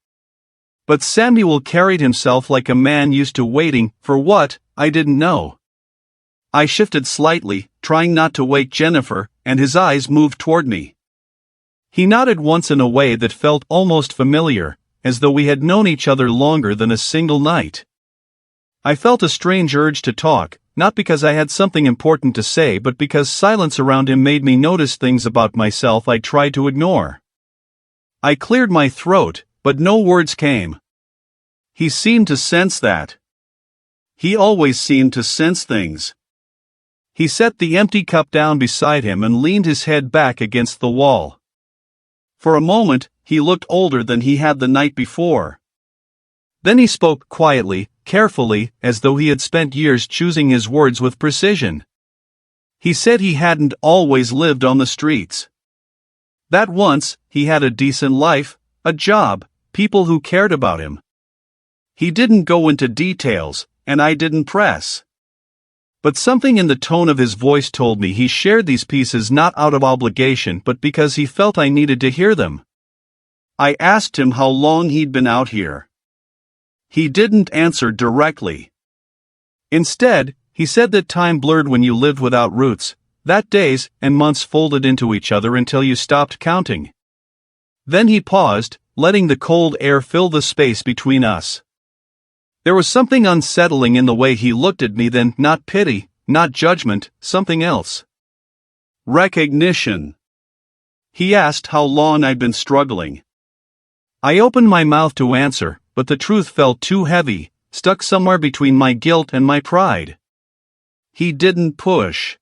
Speaker 1: But Samuel carried himself like a man used to waiting for what, I didn't know. I shifted slightly, trying not to wake Jennifer, and his eyes moved toward me. He nodded once in a way that felt almost familiar, as though we had known each other longer than a single night. I felt a strange urge to talk, not because I had something important to say but because silence around him made me notice things about myself I tried to ignore. I cleared my throat, but no words came. He seemed to sense that. He always seemed to sense things. He set the empty cup down beside him and leaned his head back against the wall. For a moment, he looked older than he had the night before. Then he spoke quietly, carefully, as though he had spent years choosing his words with precision. He said he hadn't always lived on the streets. That once, he had a decent life, a job, people who cared about him. He didn't go into details, and I didn't press. But something in the tone of his voice told me he shared these pieces not out of obligation but because he felt I needed to hear them. I asked him how long he'd been out here. He didn't answer directly. Instead, he said that time blurred when you lived without roots, that days and months folded into each other until you stopped counting. Then he paused, letting the cold air fill the space between us. There was something unsettling in the way he looked at me then, not pity, not judgment, something else. Recognition. He asked how long I'd been struggling. I opened my mouth to answer, but the truth felt too heavy, stuck somewhere between my guilt and my pride. He didn't push.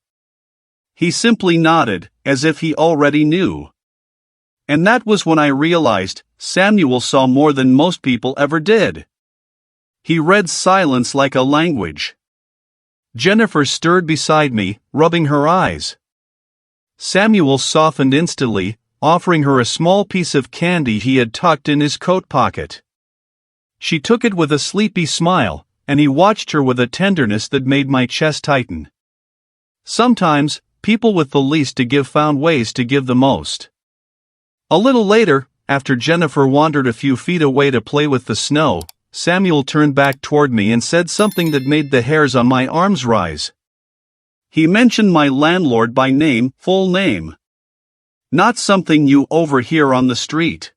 Speaker 1: He simply nodded, as if he already knew. And that was when I realized Samuel saw more than most people ever did. He read silence like a language. Jennifer stirred beside me, rubbing her eyes. Samuel softened instantly, offering her a small piece of candy he had tucked in his coat pocket. She took it with a sleepy smile, and he watched her with a tenderness that made my chest tighten. Sometimes, people with the least to give found ways to give the most. A little later, after Jennifer wandered a few feet away to play with the snow, Samuel turned back toward me and said something that made the hairs on my arms rise. He mentioned my landlord by name, full name. Not something you overhear on the street.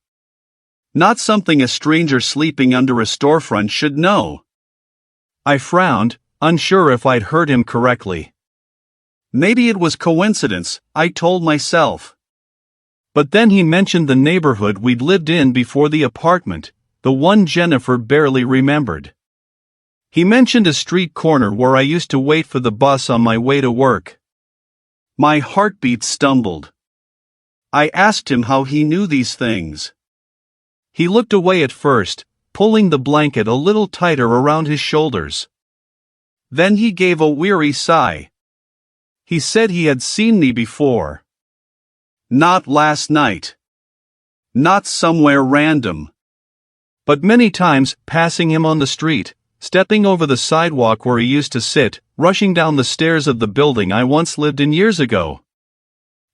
Speaker 1: Not something a stranger sleeping under a storefront should know. I frowned, unsure if I'd heard him correctly. Maybe it was coincidence, I told myself. But then he mentioned the neighborhood we'd lived in before the apartment, the one Jennifer barely remembered. He mentioned a street corner where I used to wait for the bus on my way to work. My heartbeat stumbled. I asked him how he knew these things. He looked away at first, pulling the blanket a little tighter around his shoulders. Then he gave a weary sigh. He said he had seen me before. Not last night. Not somewhere random. But many times, passing him on the street, stepping over the sidewalk where he used to sit, rushing down the stairs of the building I once lived in years ago.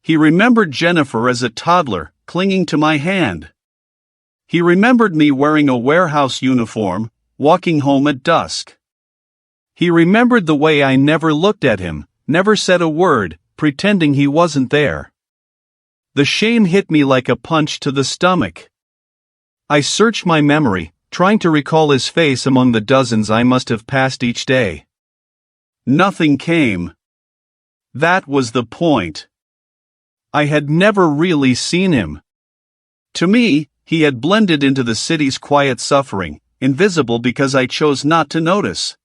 Speaker 1: He remembered Jennifer as a toddler, clinging to my hand. He remembered me wearing a warehouse uniform, walking home at dusk. He remembered the way I never looked at him, never said a word, pretending he wasn't there. The shame hit me like a punch to the stomach. I searched my memory, trying to recall his face among the dozens I must have passed each day. Nothing came. That was the point. I had never really seen him. To me, he had blended into the city's quiet suffering, invisible because I chose not to notice.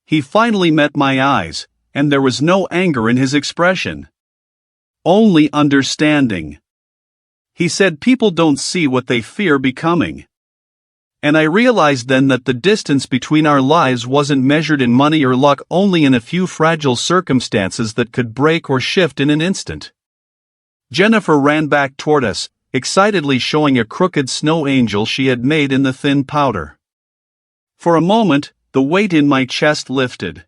Speaker 1: He finally met my eyes, and there was no anger in his expression. Only understanding. He said people don't see what they fear becoming. And I realized then that the distance between our lives wasn't measured in money or luck, only in a few fragile circumstances that could break or shift in an instant. Jennifer ran back toward us, excitedly showing a crooked snow angel she had made in the thin powder. For a moment, the weight in my chest lifted.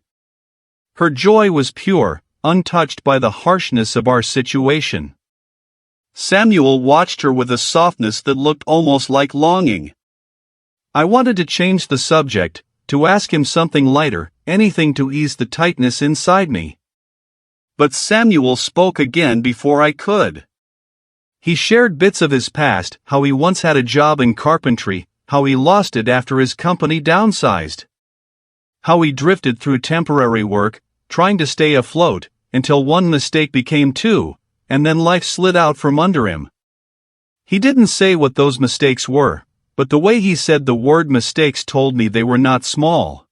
Speaker 1: Her joy was pure, untouched by the harshness of our situation. Samuel watched her with a softness that looked almost like longing. I wanted to change the subject, to ask him something lighter, anything to ease the tightness inside me. But Samuel spoke again before I could. He shared bits of his past, how he once had a job in carpentry, how he lost it after his company downsized. How he drifted through temporary work, trying to stay afloat, until one mistake became two, and then life slid out from under him. He didn't say what those mistakes were, but the way he said the word mistakes told me they were not small.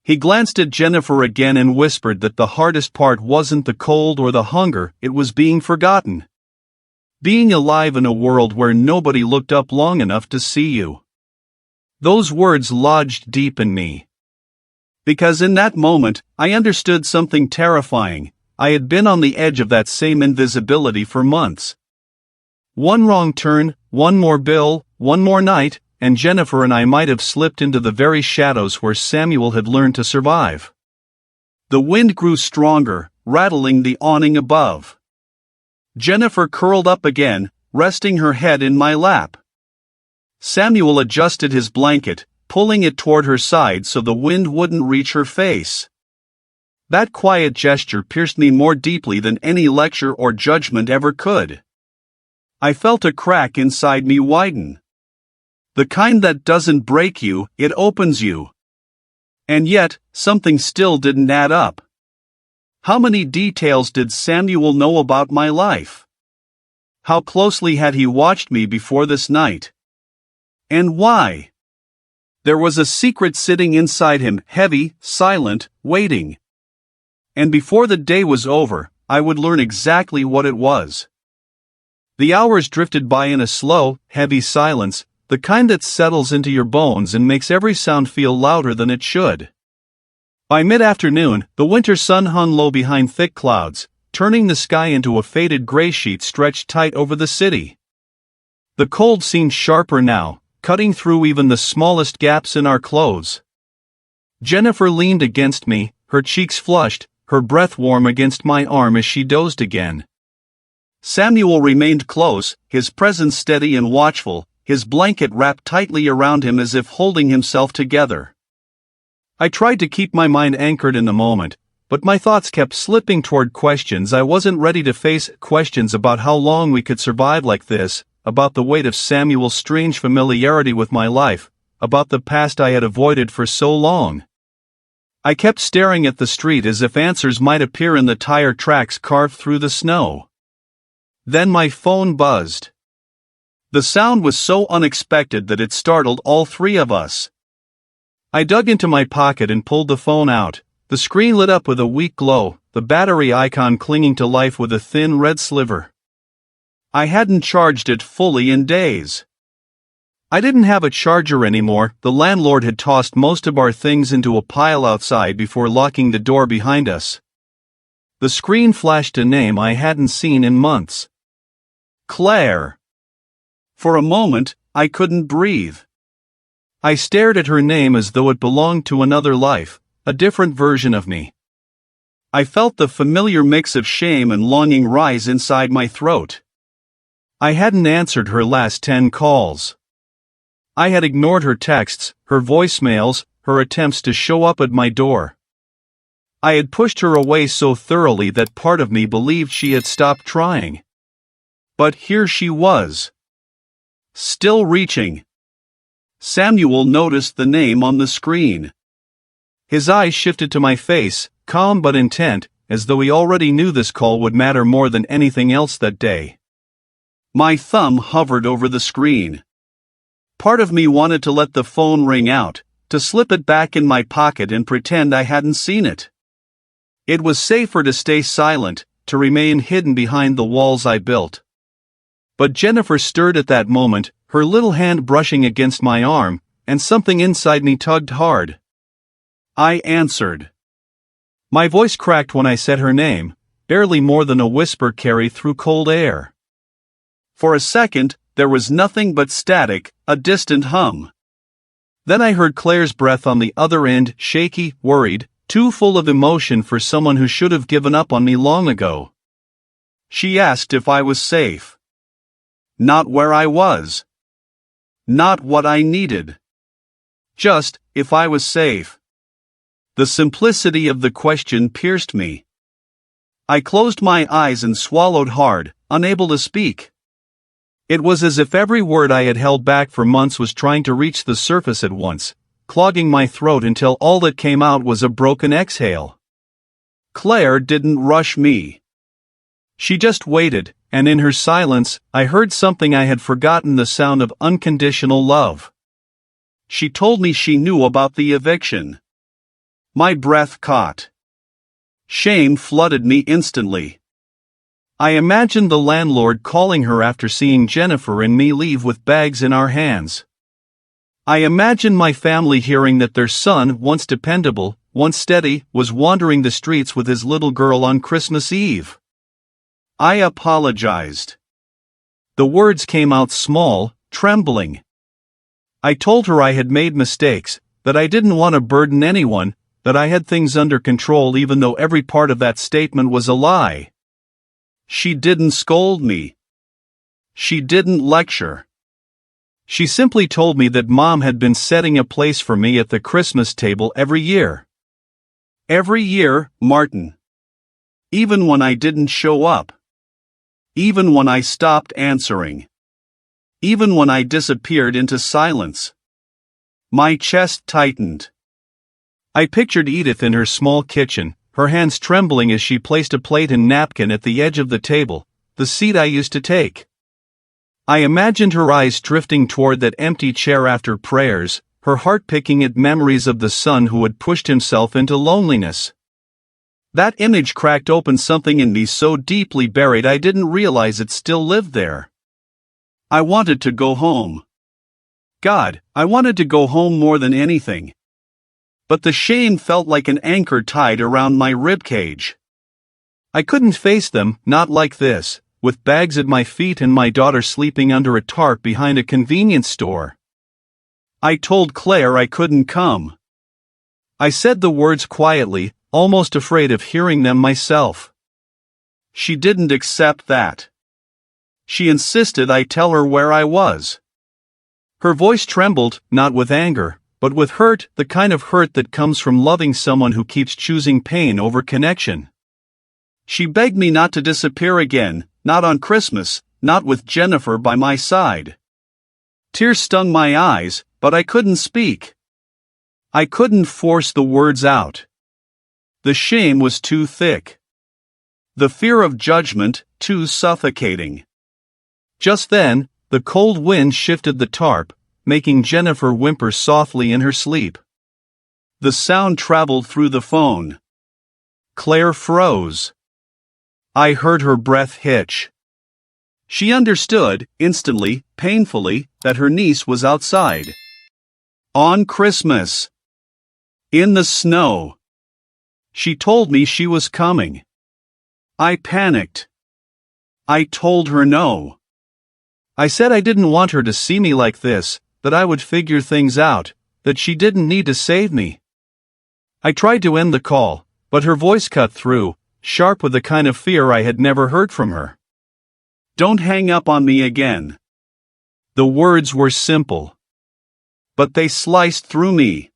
Speaker 1: He glanced at Jennifer again and whispered that the hardest part wasn't the cold or the hunger, it was being forgotten. Being alive in a world where nobody looked up long enough to see you. Those words lodged deep in me. Because in that moment, I understood something terrifying. I had been on the edge of that same invisibility for months. One wrong turn, one more bill, one more night, and Jennifer and I might have slipped into the very shadows where Samuel had learned to survive. The wind grew stronger, rattling the awning above. Jennifer curled up again, resting her head in my lap. Samuel adjusted his blanket, pulling it toward her side so the wind wouldn't reach her face. That quiet gesture pierced me more deeply than any lecture or judgment ever could. I felt a crack inside me widen. The kind that doesn't break you, it opens you. And yet, something still didn't add up. How many details did Samuel know about my life? How closely had he watched me before this night? And why? There was a secret sitting inside him, heavy, silent, waiting. And before the day was over, I would learn exactly what it was. The hours drifted by in a slow, heavy silence, the kind that settles into your bones and makes every sound feel louder than it should. By mid-afternoon, the winter sun hung low behind thick clouds, turning the sky into a faded gray sheet stretched tight over the city. The cold seemed sharper now, cutting through even the smallest gaps in our clothes. Jennifer leaned against me, her cheeks flushed, her breath warm against my arm as she dozed again. Samuel remained close, his presence steady and watchful, his blanket wrapped tightly around him as if holding himself together. I tried to keep my mind anchored in the moment, but my thoughts kept slipping toward questions I wasn't ready to face, questions about how long we could survive like this, about the weight of Samuel's strange familiarity with my life, about the past I had avoided for so long. I kept staring at the street as if answers might appear in the tire tracks carved through the snow. Then my phone buzzed. The sound was so unexpected that it startled all three of us. I dug into my pocket and pulled the phone out, the The screen lit up with a weak glow, the battery icon clinging to life with a thin red sliver. I hadn't charged it fully in days. I didn't have a charger anymore. The landlord had tossed most of our things into a pile outside before locking the door behind us. The screen flashed a name I hadn't seen in months. Claire. For a moment, I couldn't breathe. I stared at her name as though it belonged to another life, a different version of me. I felt the familiar mix of shame and longing rise inside my throat. I hadn't answered her last 10 calls. I had ignored her texts, her voicemails, her attempts to show up at my door. I had pushed her away so thoroughly that part of me believed she had stopped trying. But here she was. Still reaching. Samuel noticed the name on the screen. His eyes shifted to my face, calm but intent, as though he already knew this call would matter more than anything else that day. My thumb hovered over the screen. Part of me wanted to let the phone ring out, to slip it back in my pocket and pretend I hadn't seen it. It was safer to stay silent, to remain hidden behind the walls I built. But Jennifer stirred at that moment, her little hand brushing against my arm, and something inside me tugged hard. I answered. My voice cracked when I said her name, barely more than a whisper carried through cold air. For a second, there was nothing but static, a distant hum. Then I heard Claire's breath on the other end, shaky, worried, too full of emotion for someone who should have given up on me long ago. She asked if I was safe. Not where I was. Not what I needed. Just, if I was safe. The simplicity of the question pierced me. I closed my eyes and swallowed hard, unable to speak. It was as if every word I had held back for months was trying to reach the surface at once, clogging my throat until all that came out was a broken exhale. Claire didn't rush me. She just waited, and in her silence, I heard something I had forgotten: the sound of unconditional love. She told me she knew about the eviction. My breath caught. Shame flooded me instantly. I imagined the landlord calling her after seeing Jennifer and me leave with bags in our hands. I imagined my family hearing that their son, once dependable, once steady, was wandering the streets with his little girl on Christmas Eve. I apologized. The words came out small, trembling. I told her I had made mistakes, that I didn't want to burden anyone, that I had things under control even though every part of that statement was a lie. She didn't scold me. She didn't lecture. She simply told me that Mom had been setting a place for me at the Christmas table every year. Every year, Martin. Even when I didn't show up. Even when I stopped answering. Even when I disappeared into silence. My chest tightened. I pictured Edith in her small kitchen, her hands trembling as she placed a plate and napkin at the edge of the table, the seat I used to take. I imagined her eyes drifting toward that empty chair after prayers, her heart picking at memories of the son who had pushed himself into loneliness. That image cracked open something in me so deeply buried I didn't realize it still lived there. I wanted to go home. God, I wanted to go home more than anything. But the shame felt like an anchor tied around my ribcage. I couldn't face them, not like this, with bags at my feet and my daughter sleeping under a tarp behind a convenience store. I told Claire I couldn't come. I said the words quietly, almost afraid of hearing them myself. She didn't accept that. She insisted I tell her where I was. Her voice trembled, not with anger, but with hurt, the kind of hurt that comes from loving someone who keeps choosing pain over connection. She begged me not to disappear again, not on Christmas, not with Jennifer by my side. Tears stung my eyes, but I couldn't speak. I couldn't force the words out. The shame was too thick. The fear of judgment, too suffocating. Just then, the cold wind shifted the tarp, making Jennifer whimper softly in her sleep. The sound traveled through the phone. Claire froze. I heard her breath hitch. She understood, instantly, painfully, that her niece was outside. On Christmas. In the snow. She told me she was coming. I panicked. I told her no. I said I didn't want her to see me like this, that I would figure things out, that she didn't need to save me. I tried to end the call, but her voice cut through, sharp with the kind of fear I had never heard from her. Don't hang up on me again. The words were simple. But they sliced through me.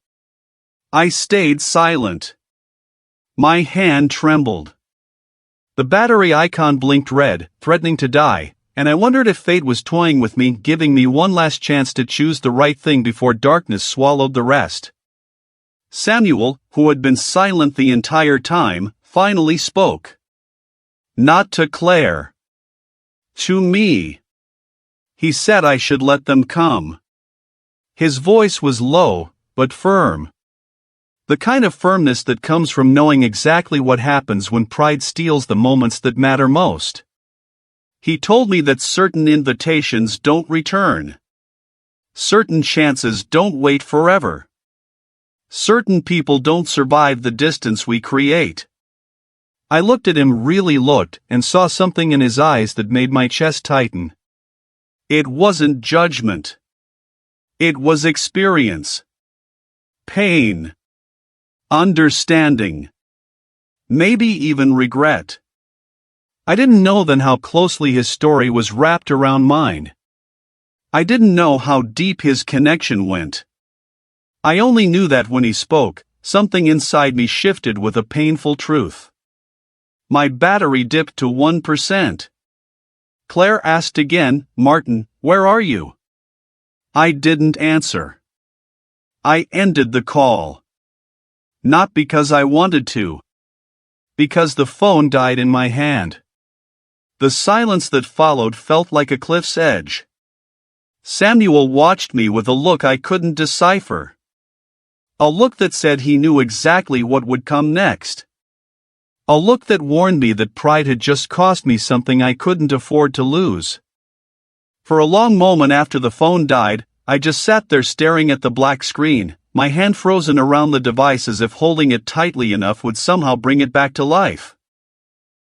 Speaker 1: I stayed silent. My hand trembled. The battery icon blinked red, threatening to die, and I wondered if fate was toying with me, giving me one last chance to choose the right thing before darkness swallowed the rest. Samuel, who had been silent the entire time, finally spoke. Not to Claire. To me. He said I should let them come. His voice was low, but firm. The kind of firmness that comes from knowing exactly what happens when pride steals the moments that matter most. He told me that certain invitations don't return. Certain chances don't wait forever. Certain people don't survive the distance we create. I looked at him, really looked, and saw something in his eyes that made my chest tighten. It wasn't judgment. It was experience. Pain. Understanding. Maybe even regret. I didn't know then how closely his story was wrapped around mine. I didn't know how deep his connection went. I only knew that when he spoke, something inside me shifted with a painful truth. My battery dipped to 1%. Claire asked again, Martin, where are you? I didn't answer. I ended the call. Not because I wanted to. Because the phone died in my hand. The silence that followed felt like a cliff's edge. Samuel watched me with a look I couldn't decipher. A look that said he knew exactly what would come next. A look that warned me that pride had just cost me something I couldn't afford to lose. For a long moment after the phone died, I just sat there staring at the black screen, my hand frozen around the device as if holding it tightly enough would somehow bring it back to life.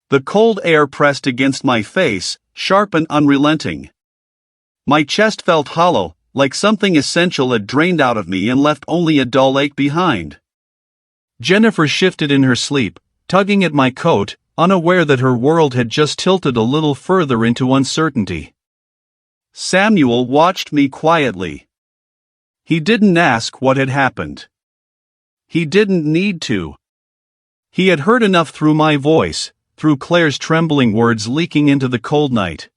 Speaker 1: The cold air pressed against my face, sharp and unrelenting. My chest felt hollow, like something essential had drained out of me and left only a dull ache behind. Jennifer shifted in her sleep, tugging at my coat, unaware that her world had just tilted a little further into uncertainty. Samuel watched me quietly. He didn't ask what had happened. He didn't need to. He had heard enough through my voice, through Claire's trembling words leaking into the cold night.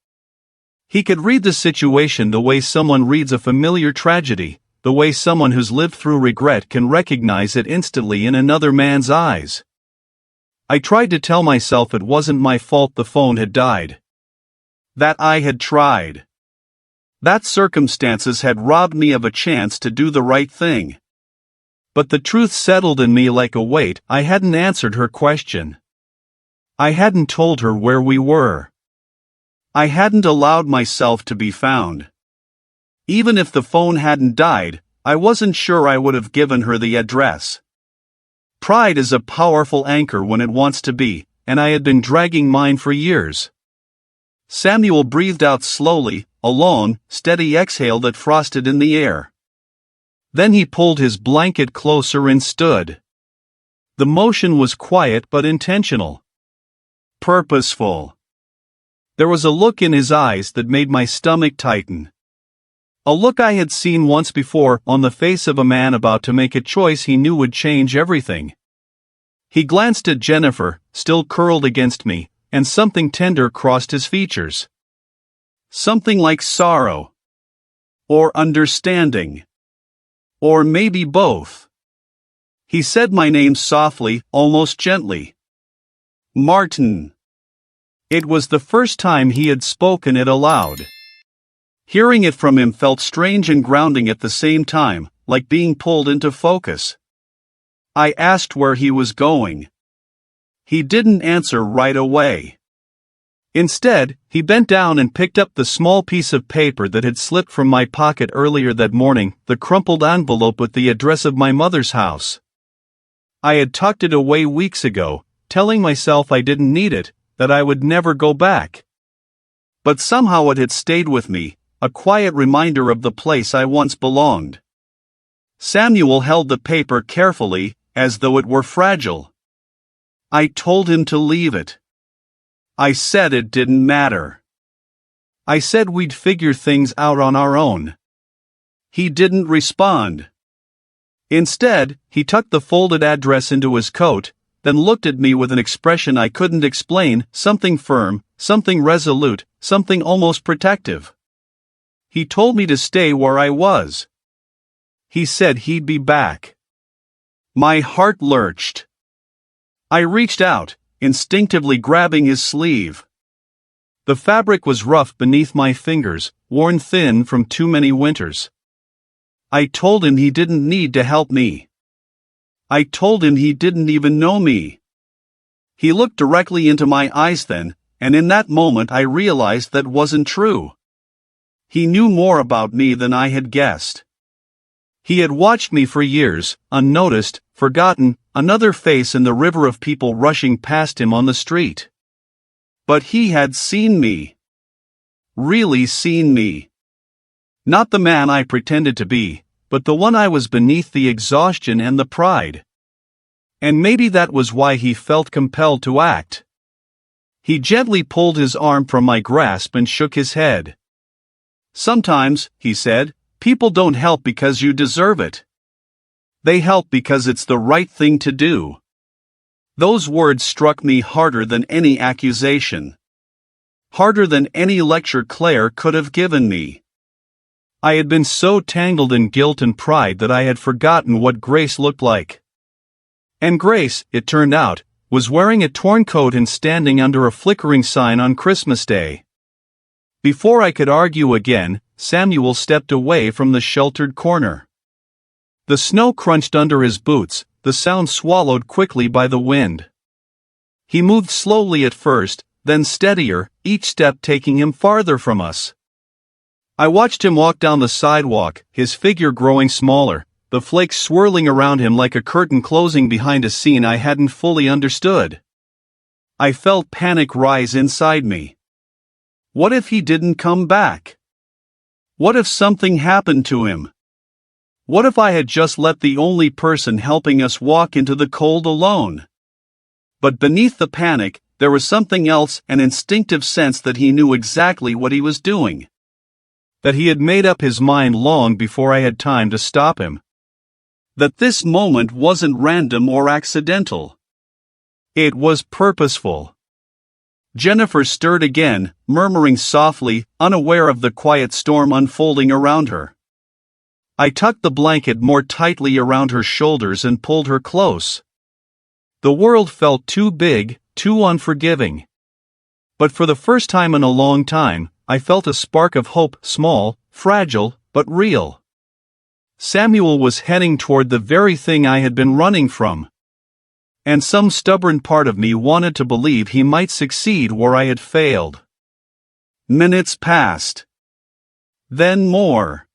Speaker 1: He could read the situation the way someone reads a familiar tragedy, the way someone who's lived through regret can recognize it instantly in another man's eyes. I tried to tell myself it wasn't my fault the phone had died. That I had tried. That circumstances had robbed me of a chance to do the right thing. But the truth settled in me like a weight. I hadn't answered her question. I hadn't told her where we were. I hadn't allowed myself to be found. Even if the phone hadn't died, I wasn't sure I would have given her the address. Pride is a powerful anchor when it wants to be, and I had been dragging mine for years. Samuel breathed out slowly, a long, steady exhale that frosted in the air. Then he pulled his blanket closer and stood. The motion was quiet but intentional. Purposeful. There was a look in his eyes that made my stomach tighten. A look I had seen once before on the face of a man about to make a choice he knew would change everything. He glanced at Jennifer, still curled against me, and something tender crossed his features. Something like sorrow. Or understanding. Or maybe both. He said my name softly, almost gently. Martin. It was the first time he had spoken it aloud. Hearing it from him felt strange and grounding at the same time, like being pulled into focus. I asked where he was going. He didn't answer right away. Instead, he bent down and picked up the small piece of paper that had slipped from my pocket earlier that morning, the crumpled envelope with the address of my mother's house. I had tucked it away weeks ago, telling myself I didn't need it, that I would never go back. But somehow it had stayed with me, a quiet reminder of the place I once belonged. Samuel held the paper carefully, as though it were fragile. I told him to leave it. I said it didn't matter. I said we'd figure things out on our own. He didn't respond. Instead, he tucked the folded address into his coat, then looked at me with an expression I couldn't explain, something firm, something resolute, something almost protective. He told me to stay where I was. He said he'd be back. My heart lurched. I reached out, instinctively grabbing his sleeve. The fabric was rough beneath my fingers, worn thin from too many winters. I told him he didn't need to help me. I told him he didn't even know me. He looked directly into my eyes then, and in that moment I realized that wasn't true. He knew more about me than I had guessed. He had watched me for years, unnoticed, forgotten, another face in the river of people rushing past him on the street. But he had seen me. Really seen me. Not the man I pretended to be, but the one I was beneath the exhaustion and the pride. And maybe that was why he felt compelled to act. He gently pulled his arm from my grasp and shook his head. Sometimes, he said, people don't help because you deserve it. They help because it's the right thing to do. Those words struck me harder than any accusation. Harder than any lecture Claire could have given me. I had been so tangled in guilt and pride that I had forgotten what Grace looked like. And Grace, it turned out, was wearing a torn coat and standing under a flickering sign on Christmas Day. Before I could argue again, Samuel stepped away from the sheltered corner. The snow crunched under his boots, the sound swallowed quickly by the wind. He moved slowly at first, then steadier, each step taking him farther from us. I watched him walk down the sidewalk, his figure growing smaller, the flakes swirling around him like a curtain closing behind a scene I hadn't fully understood. I felt panic rise inside me. What if he didn't come back? What if something happened to him? What if I had just let the only person helping us walk into the cold alone? But beneath the panic, there was something else, an instinctive sense that he knew exactly what he was doing. That he had made up his mind long before I had time to stop him. That this moment wasn't random or accidental. It was purposeful. Jennifer stirred again, murmuring softly, unaware of the quiet storm unfolding around her. I tucked the blanket more tightly around her shoulders and pulled her close. The world felt too big, too unforgiving. But for the first time in a long time, I felt a spark of hope, small, fragile, but real. Samuel was heading toward the very thing I had been running from. And some stubborn part of me wanted to believe he might succeed where I had failed. Minutes passed. Then more.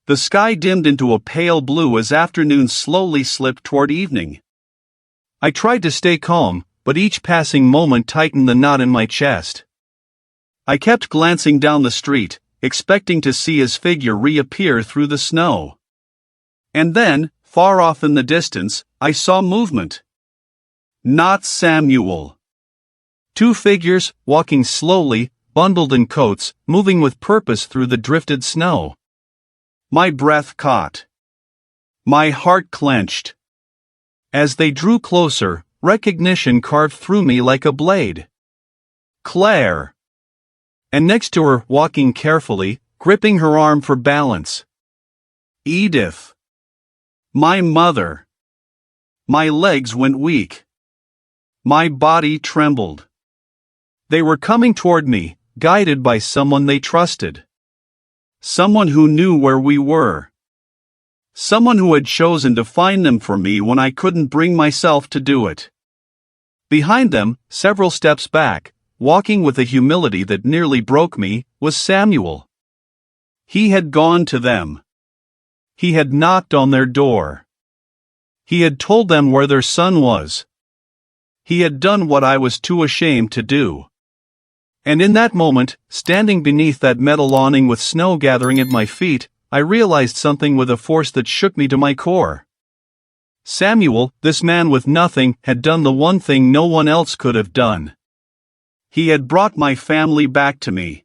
Speaker 1: The sky dimmed into a pale blue as afternoon slowly slipped toward evening. I tried to stay calm, but each passing moment tightened the knot in my chest. I kept glancing down the street, expecting to see his figure reappear through the snow. And then, far off in the distance, I saw movement. Not Samuel. Two figures, walking slowly, bundled in coats, moving with purpose through the drifted snow. My breath caught. My heart clenched. As they drew closer, recognition carved through me like a blade. Claire. And next to her, walking carefully, gripping her arm for balance. Edith. My mother. My legs went weak. My body trembled. They were coming toward me, guided by someone they trusted. Someone who knew where we were. Someone who had chosen to find them for me when I couldn't bring myself to do it. Behind them, several steps back, walking with a humility that nearly broke me, was Samuel. He had gone to them. He had knocked on their door. He had told them where their son was. He had done what I was too ashamed to do. And in that moment, standing beneath that metal awning with snow gathering at my feet, I realized something with a force that shook me to my core. Samuel, this man with nothing, had done the one thing no one else could have done. He had brought my family back to me.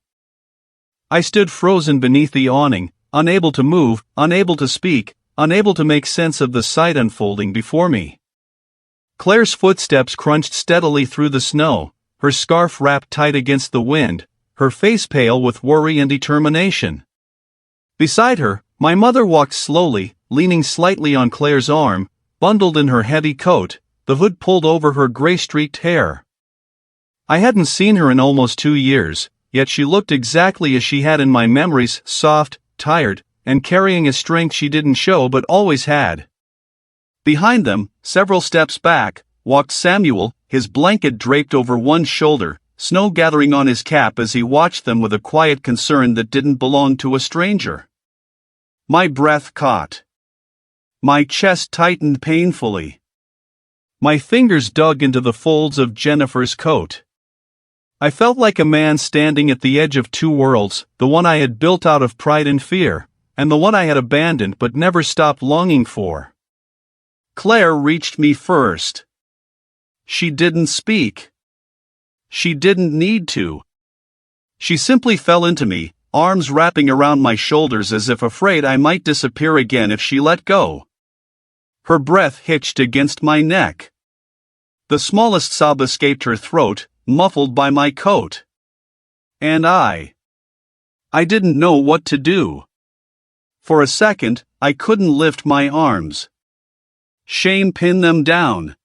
Speaker 1: I stood frozen beneath the awning, unable to move, unable to speak, unable to make sense of the sight unfolding before me. Claire's footsteps crunched steadily through the snow, her scarf wrapped tight against the wind, her face pale with worry and determination. Beside her, my mother walked slowly, leaning slightly on Claire's arm, bundled in her heavy coat, the hood pulled over her gray-streaked hair. I hadn't seen her in almost 2 years, yet she looked exactly as she had in my memories, soft, tired, and carrying a strength she didn't show but always had. Behind them, several steps back, walked Samuel, his blanket draped over one shoulder, snow gathering on his cap as he watched them with a quiet concern that didn't belong to a stranger. My breath caught. My chest tightened painfully. My fingers dug into the folds of Jennifer's coat. I felt like a man standing at the edge of two worlds, the one I had built out of pride and fear, and the one I had abandoned but never stopped longing for. Claire reached me first. She didn't speak. She didn't need to. She simply fell into me, arms wrapping around my shoulders as if afraid I might disappear again if she let go. Her breath hitched against my neck. The smallest sob escaped her throat, muffled by my coat. And I didn't know what to do. For a second, I couldn't lift my arms. Shame pinned them down.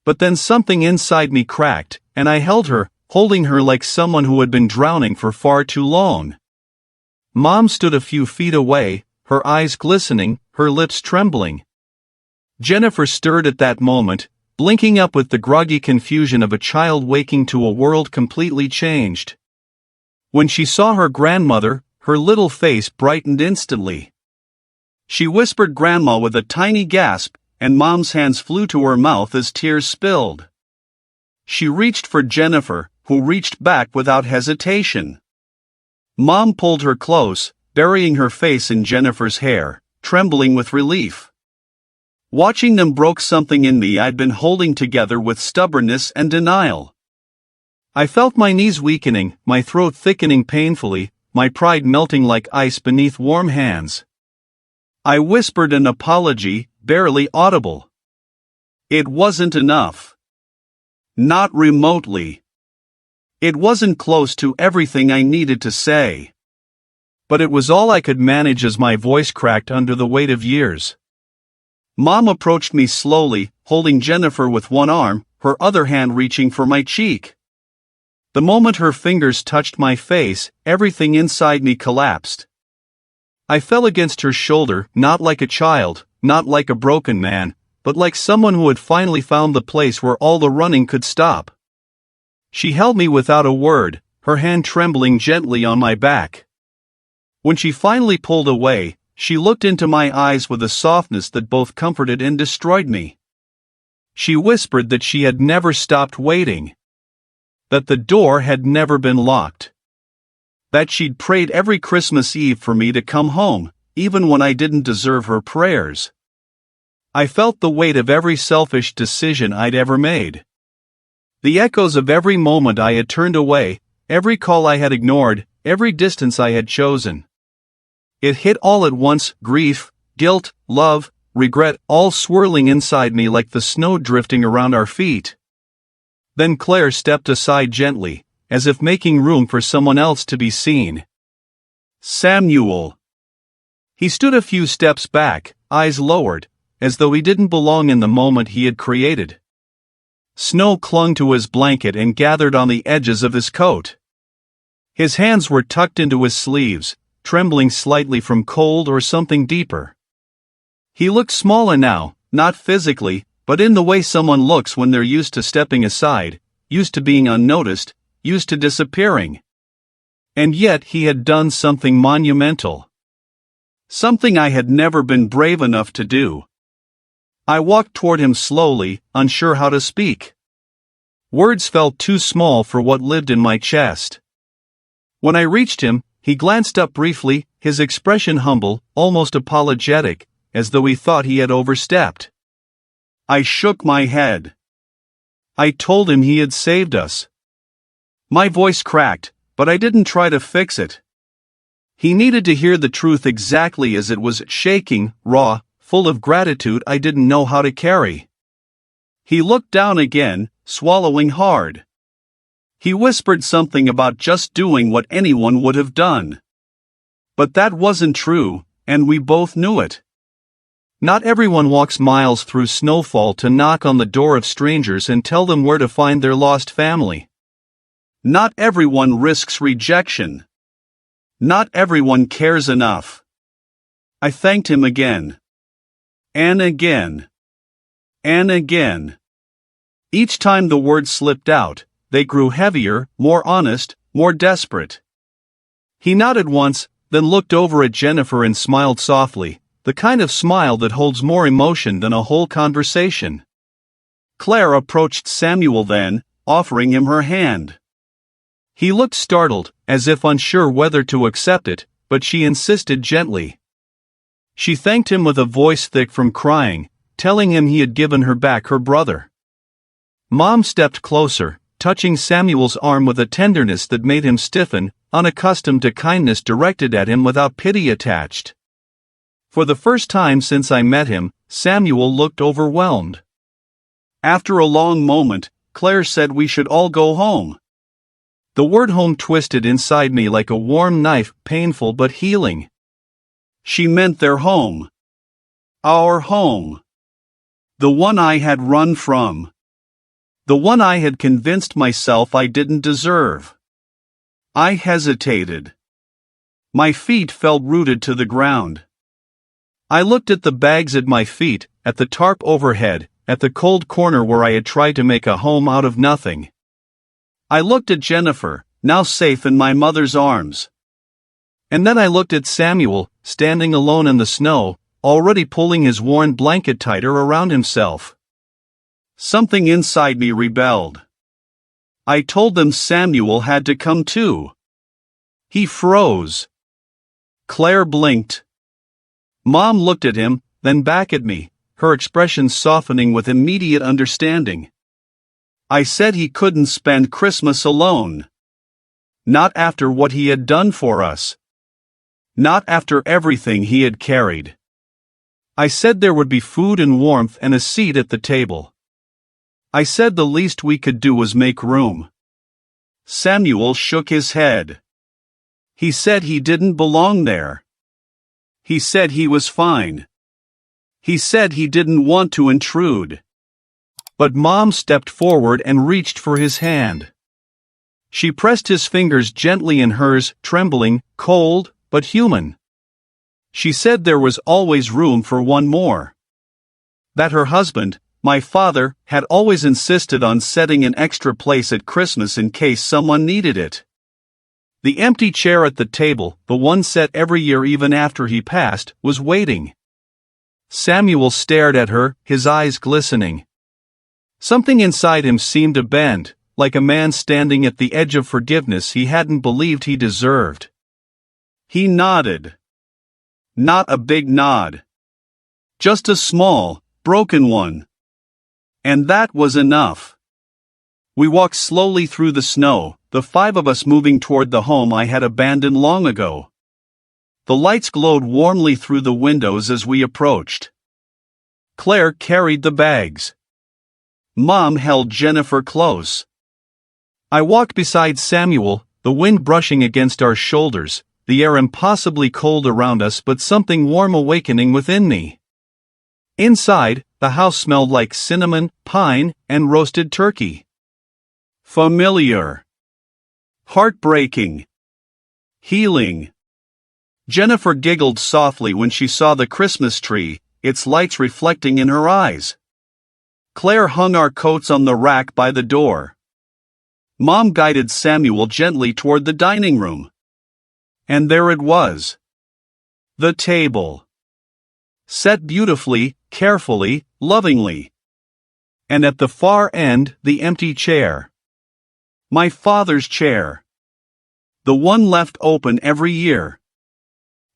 Speaker 1: But then something inside me cracked, and I held her, holding her like someone who had been drowning for far too long. Mom stood a few feet away, her eyes glistening, her lips trembling. Jennifer stirred at that moment, blinking up with the groggy confusion of a child waking to a world completely changed. When she saw her grandmother, her little face brightened instantly. She whispered "Grandma" with a tiny gasp, and Mom's hands flew to her mouth as tears spilled. She reached for Jennifer, who reached back without hesitation. Mom pulled her close, burying her face in Jennifer's hair, trembling with relief. Watching them broke something in me I'd been holding together with stubbornness and denial. I felt my knees weakening, my throat thickening painfully, my pride melting like ice beneath warm hands. I whispered an apology, barely audible. It wasn't enough. Not remotely. It wasn't close to everything I needed to say. But it was all I could manage as my voice cracked under the weight of years. Mom approached me slowly, holding Jennifer with one arm, her other hand reaching for my cheek. The moment her fingers touched my face, everything inside me collapsed. I fell against her shoulder, not like a child, not like a broken man, but like someone who had finally found the place where all the running could stop. She held me without a word, her hand trembling gently on my back. When she finally pulled away, she looked into my eyes with a softness that both comforted and destroyed me. She whispered that she had never stopped waiting. That the door had never been locked. That she'd prayed every Christmas Eve for me to come home, even when I didn't deserve her prayers. I felt the weight of every selfish decision I'd ever made. The echoes of every moment I had turned away, every call I had ignored, every distance I had chosen. It hit all at once, grief, guilt, love, regret, all swirling inside me like the snow drifting around our feet. Then Claire stepped aside gently, as if making room for someone else to be seen. Samuel. He stood a few steps back, eyes lowered, as though he didn't belong in the moment he had created. Snow clung to his blanket and gathered on the edges of his coat. His hands were tucked into his sleeves, trembling slightly from cold or something deeper. He looked smaller now, not physically, but in the way someone looks when they're used to stepping aside, used to being unnoticed, used to disappearing. And yet he had done something monumental. Something I had never been brave enough to do. I walked toward him slowly, unsure how to speak. Words felt too small for what lived in my chest. When I reached him, he glanced up briefly, his expression humble, almost apologetic, as though he thought he had overstepped. I shook my head. I told him he had saved us. My voice cracked, but I didn't try to fix it. He needed to hear the truth exactly as it was, shaking, raw, full of gratitude I didn't know how to carry. He looked down again, swallowing hard. He whispered something about just doing what anyone would have done. But that wasn't true, and we both knew it. Not everyone walks miles through snowfall to knock on the door of strangers and tell them where to find their lost family. Not everyone risks rejection. Not everyone cares enough. I thanked him again. And again. And again. Each time the words slipped out, they grew heavier, more honest, more desperate. He nodded once, then looked over at Jennifer and smiled softly, the kind of smile that holds more emotion than a whole conversation. Claire approached Samuel then, offering him her hand. He looked startled, as if unsure whether to accept it, but she insisted gently. She thanked him with a voice thick from crying, telling him he had given her back her brother. Mom stepped closer, touching Samuel's arm with a tenderness that made him stiffen, unaccustomed to kindness directed at him without pity attached. For the first time since I met him, Samuel looked overwhelmed. After a long moment, Claire said we should all go home. The word home twisted inside me like a warm knife, painful but healing. She meant their home. Our home. The one I had run from. The one I had convinced myself I didn't deserve. I hesitated. My feet felt rooted to the ground. I looked at the bags at my feet, at the tarp overhead, at the cold corner where I had tried to make a home out of nothing. I looked at Jennifer, now safe in my mother's arms. And then I looked at Samuel, standing alone in the snow, already pulling his worn blanket tighter around himself. Something inside me rebelled. I told them Samuel had to come too. He froze. Claire blinked. Mom looked at him, then back at me, her expression softening with immediate understanding. I said he couldn't spend Christmas alone. Not after what he had done for us. Not after everything he had carried. I said there would be food and warmth and a seat at the table. I said the least we could do was make room. Samuel shook his head. He said he didn't belong there. He said he was fine. He said he didn't want to intrude. But Mom stepped forward and reached for his hand. She pressed his fingers gently in hers, trembling, cold, but human. She said there was always room for one more. That her husband, my father, had always insisted on setting an extra place at Christmas in case someone needed it. The empty chair at the table, the one set every year even after he passed, was waiting. Samuel stared at her, his eyes glistening. Something inside him seemed to bend, like a man standing at the edge of forgiveness he hadn't believed he deserved. He nodded. Not a big nod. Just a small, broken one. And that was enough. We walked slowly through the snow, the five of us moving toward the home I had abandoned long ago. The lights glowed warmly through the windows as we approached. Claire carried the bags. Mom held Jennifer close. I walked beside Samuel, the wind brushing against our shoulders, the air impossibly cold around us but something warm awakening within me. Inside, the house smelled like cinnamon, pine, and roasted turkey. Familiar. Heartbreaking. Healing. Jennifer giggled softly when she saw the Christmas tree, its lights reflecting in her eyes. Claire hung our coats on the rack by the door. Mom guided Samuel gently toward the dining room. And there it was. The table. Set beautifully, carefully, lovingly. And at the far end, the empty chair. My father's chair. The one left open every year.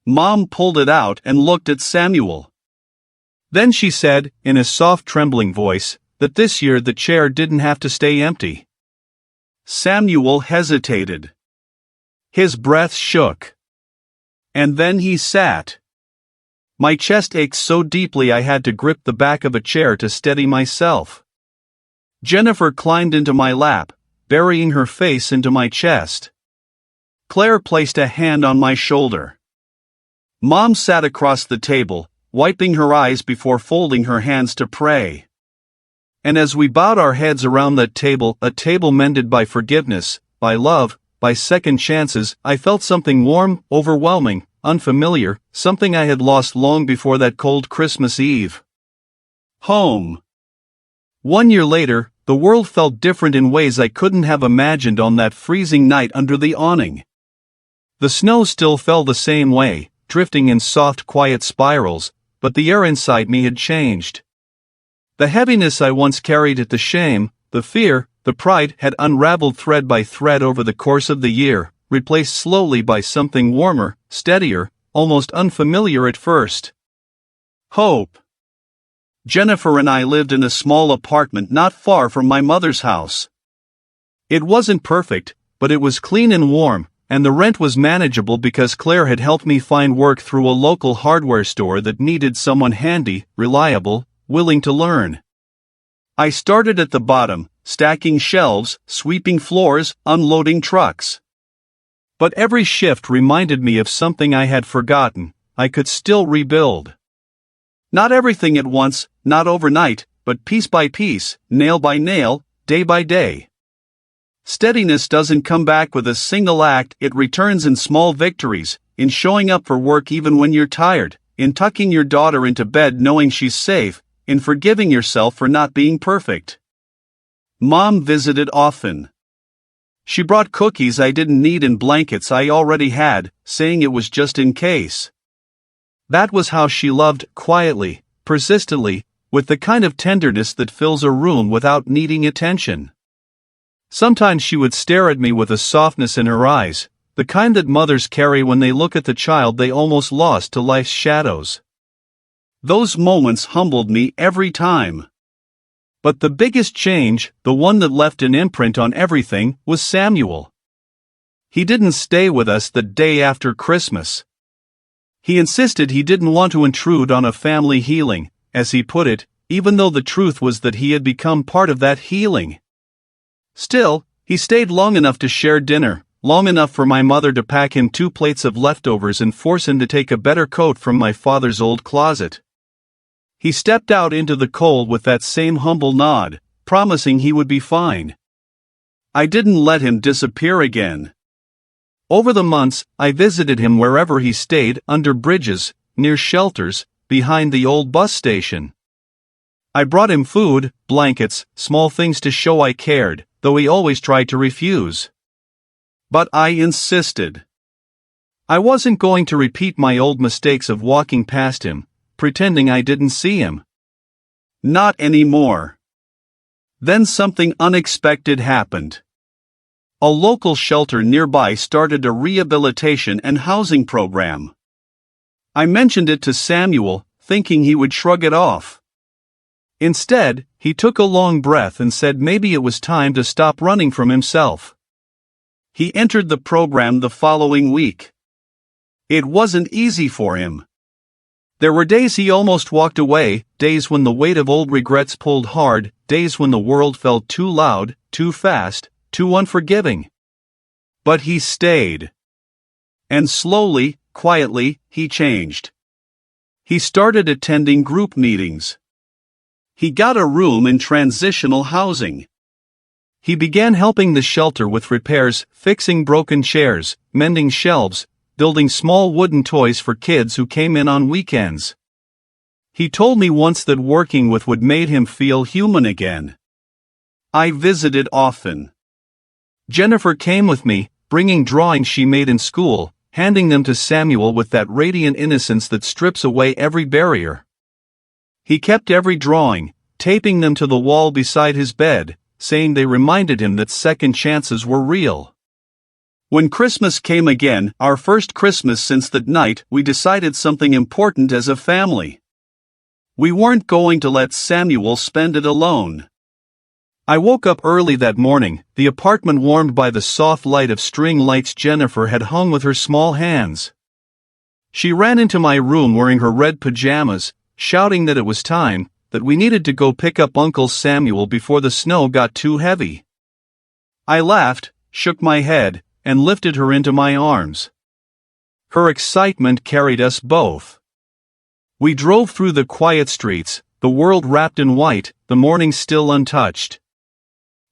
Speaker 1: Mom pulled it out and looked at Samuel. Then she said, in a soft trembling voice, that this year the chair didn't have to stay empty. Samuel hesitated. His breath shook. And then he sat. My chest ached so deeply I had to grip the back of a chair to steady myself. Jennifer climbed into my lap, burying her face into my chest. Claire placed a hand on my shoulder. Mom sat across the table, wiping her eyes before folding her hands to pray. And as we bowed our heads around that table, a table mended by forgiveness, by love, by second chances, I felt something warm, overwhelming, unfamiliar, something I had lost long before that cold Christmas Eve. Home. 1 year later, the world felt different in ways I couldn't have imagined on that freezing night under the awning. The snow still fell the same way, drifting in soft, quiet spirals, but the air inside me had changed. The heaviness I once carried, the shame, the fear, the pride had unraveled thread by thread over the course of the year, replaced slowly by something warmer, steadier, almost unfamiliar at first. Hope. Jennifer and I lived in a small apartment not far from my mother's house. It wasn't perfect, but it was clean and warm, and the rent was manageable because Claire had helped me find work through a local hardware store that needed someone handy, reliable, willing to learn. I started at the bottom, stacking shelves, sweeping floors, unloading trucks. But every shift reminded me of something I had forgotten: I could still rebuild. Not everything at once, not overnight, but piece by piece, nail by nail, day by day. Steadiness doesn't come back with a single act, it returns in small victories, in showing up for work even when you're tired, in tucking your daughter into bed knowing she's safe, in forgiving yourself for not being perfect. Mom visited often. She brought cookies I didn't need and blankets I already had, saying it was just in case. That was how she loved, quietly, persistently, with the kind of tenderness that fills a room without needing attention. Sometimes she would stare at me with a softness in her eyes, the kind that mothers carry when they look at the child they almost lost to life's shadows. Those moments humbled me every time. But the biggest change, the one that left an imprint on everything, was Samuel. He didn't stay with us the day after Christmas. He insisted he didn't want to intrude on a family healing, as he put it, even though the truth was that he had become part of that healing. Still, he stayed long enough to share dinner, long enough for my mother to pack him 2 plates of leftovers and force him to take a better coat from my father's old closet. He stepped out into the cold with that same humble nod, promising he would be fine. I didn't let him disappear again. Over the months, I visited him wherever he stayed, under bridges, near shelters, behind the old bus station. I brought him food, blankets, small things to show I cared, though he always tried to refuse. But I insisted. I wasn't going to repeat my old mistakes of walking past him, pretending I didn't see him. Not anymore. Then something unexpected happened. A local shelter nearby started a rehabilitation and housing program. I mentioned it to Samuel, thinking he would shrug it off. Instead, he took a long breath and said maybe it was time to stop running from himself. He entered the program the following week. It wasn't easy for him. There were days he almost walked away, days when the weight of old regrets pulled hard, days when the world felt too loud, too fast, too unforgiving. But he stayed. And slowly, quietly, he changed. He started attending group meetings. He got a room in transitional housing. He began helping the shelter with repairs, fixing broken chairs, mending shelves, building small wooden toys for kids who came in on weekends. He told me once that working with wood made him feel human again. I visited often. Jennifer came with me, bringing drawings she made in school, handing them to Samuel with that radiant innocence that strips away every barrier. He kept every drawing, taping them to the wall beside his bed, saying they reminded him that second chances were real. When Christmas came again, our first Christmas since that night, we decided something important as a family. We weren't going to let Samuel spend it alone. I woke up early that morning, the apartment warmed by the soft light of string lights Jennifer had hung with her small hands. She ran into my room wearing her red pajamas, shouting that it was time, that we needed to go pick up Uncle Samuel before the snow got too heavy. I laughed, shook my head, and lifted her into my arms. Her excitement carried us both. We drove through the quiet streets, the world wrapped in white, the morning still untouched.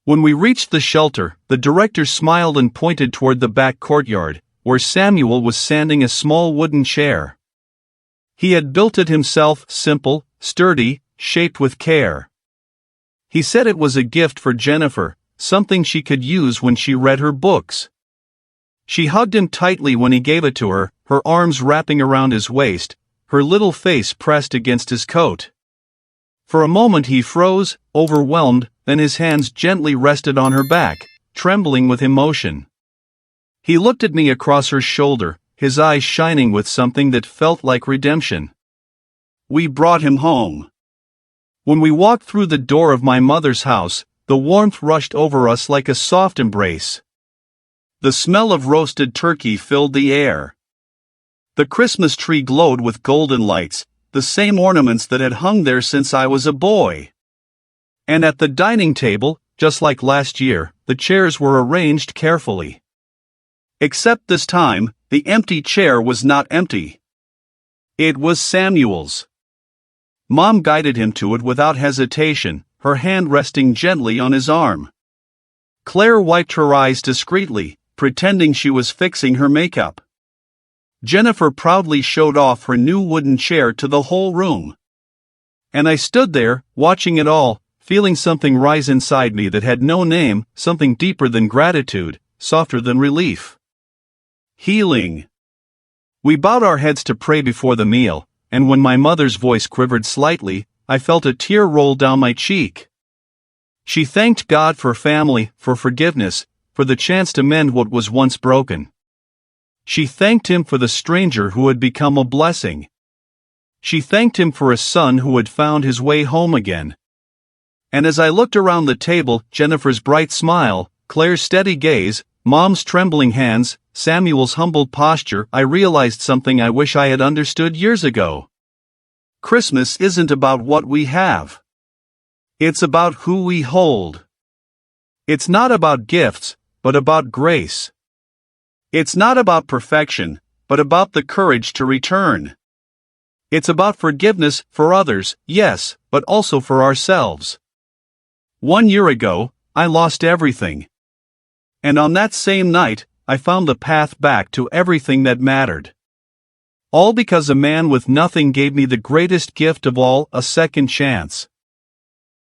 Speaker 1: When we reached the shelter, the director smiled and pointed toward the back courtyard, where Samuel was sanding a small wooden chair. He had built it himself, simple, sturdy, shaped with care. He said it was a gift for Jennifer, something she could use when she read her books. She hugged him tightly when he gave it to her, her arms wrapping around his waist, her little face pressed against his coat. For a moment he froze, overwhelmed, then his hands gently rested on her back, trembling with emotion. He looked at me across her shoulder, his eyes shining with something that felt like redemption. We brought him home. When we walked through the door of my mother's house, the warmth rushed over us like a soft embrace. The smell of roasted turkey filled the air. The Christmas tree glowed with golden lights, the same ornaments that had hung there since I was a boy. And at the dining table, just like last year, the chairs were arranged carefully. Except this time, the empty chair was not empty. It was Samuel's. Mom guided him to it without hesitation, her hand resting gently on his arm. Claire wiped her eyes discreetly, pretending she was fixing her makeup. Jennifer proudly showed off her new wooden chair to the whole room. And I stood there, watching it all, feeling something rise inside me that had no name, something deeper than gratitude, softer than relief. Healing. We bowed our heads to pray before the meal, and when my mother's voice quivered slightly, I felt a tear roll down my cheek. She thanked God for family, for forgiveness, for the chance to mend what was once broken. She thanked him for the stranger who had become a blessing. She thanked him for a son who had found his way home again. And as I looked around the table, Jennifer's bright smile, Claire's steady gaze, Mom's trembling hands, Samuel's humbled posture, I realized something I wish I had understood years ago. Christmas isn't about what we have. It's about who we hold. It's not about gifts, but about grace. It's not about perfection, but about the courage to return. It's about forgiveness for others, yes, but also for ourselves. 1 year ago, I lost everything. And on that same night, I found the path back to everything that mattered. All because a man with nothing gave me the greatest gift of all, a second chance.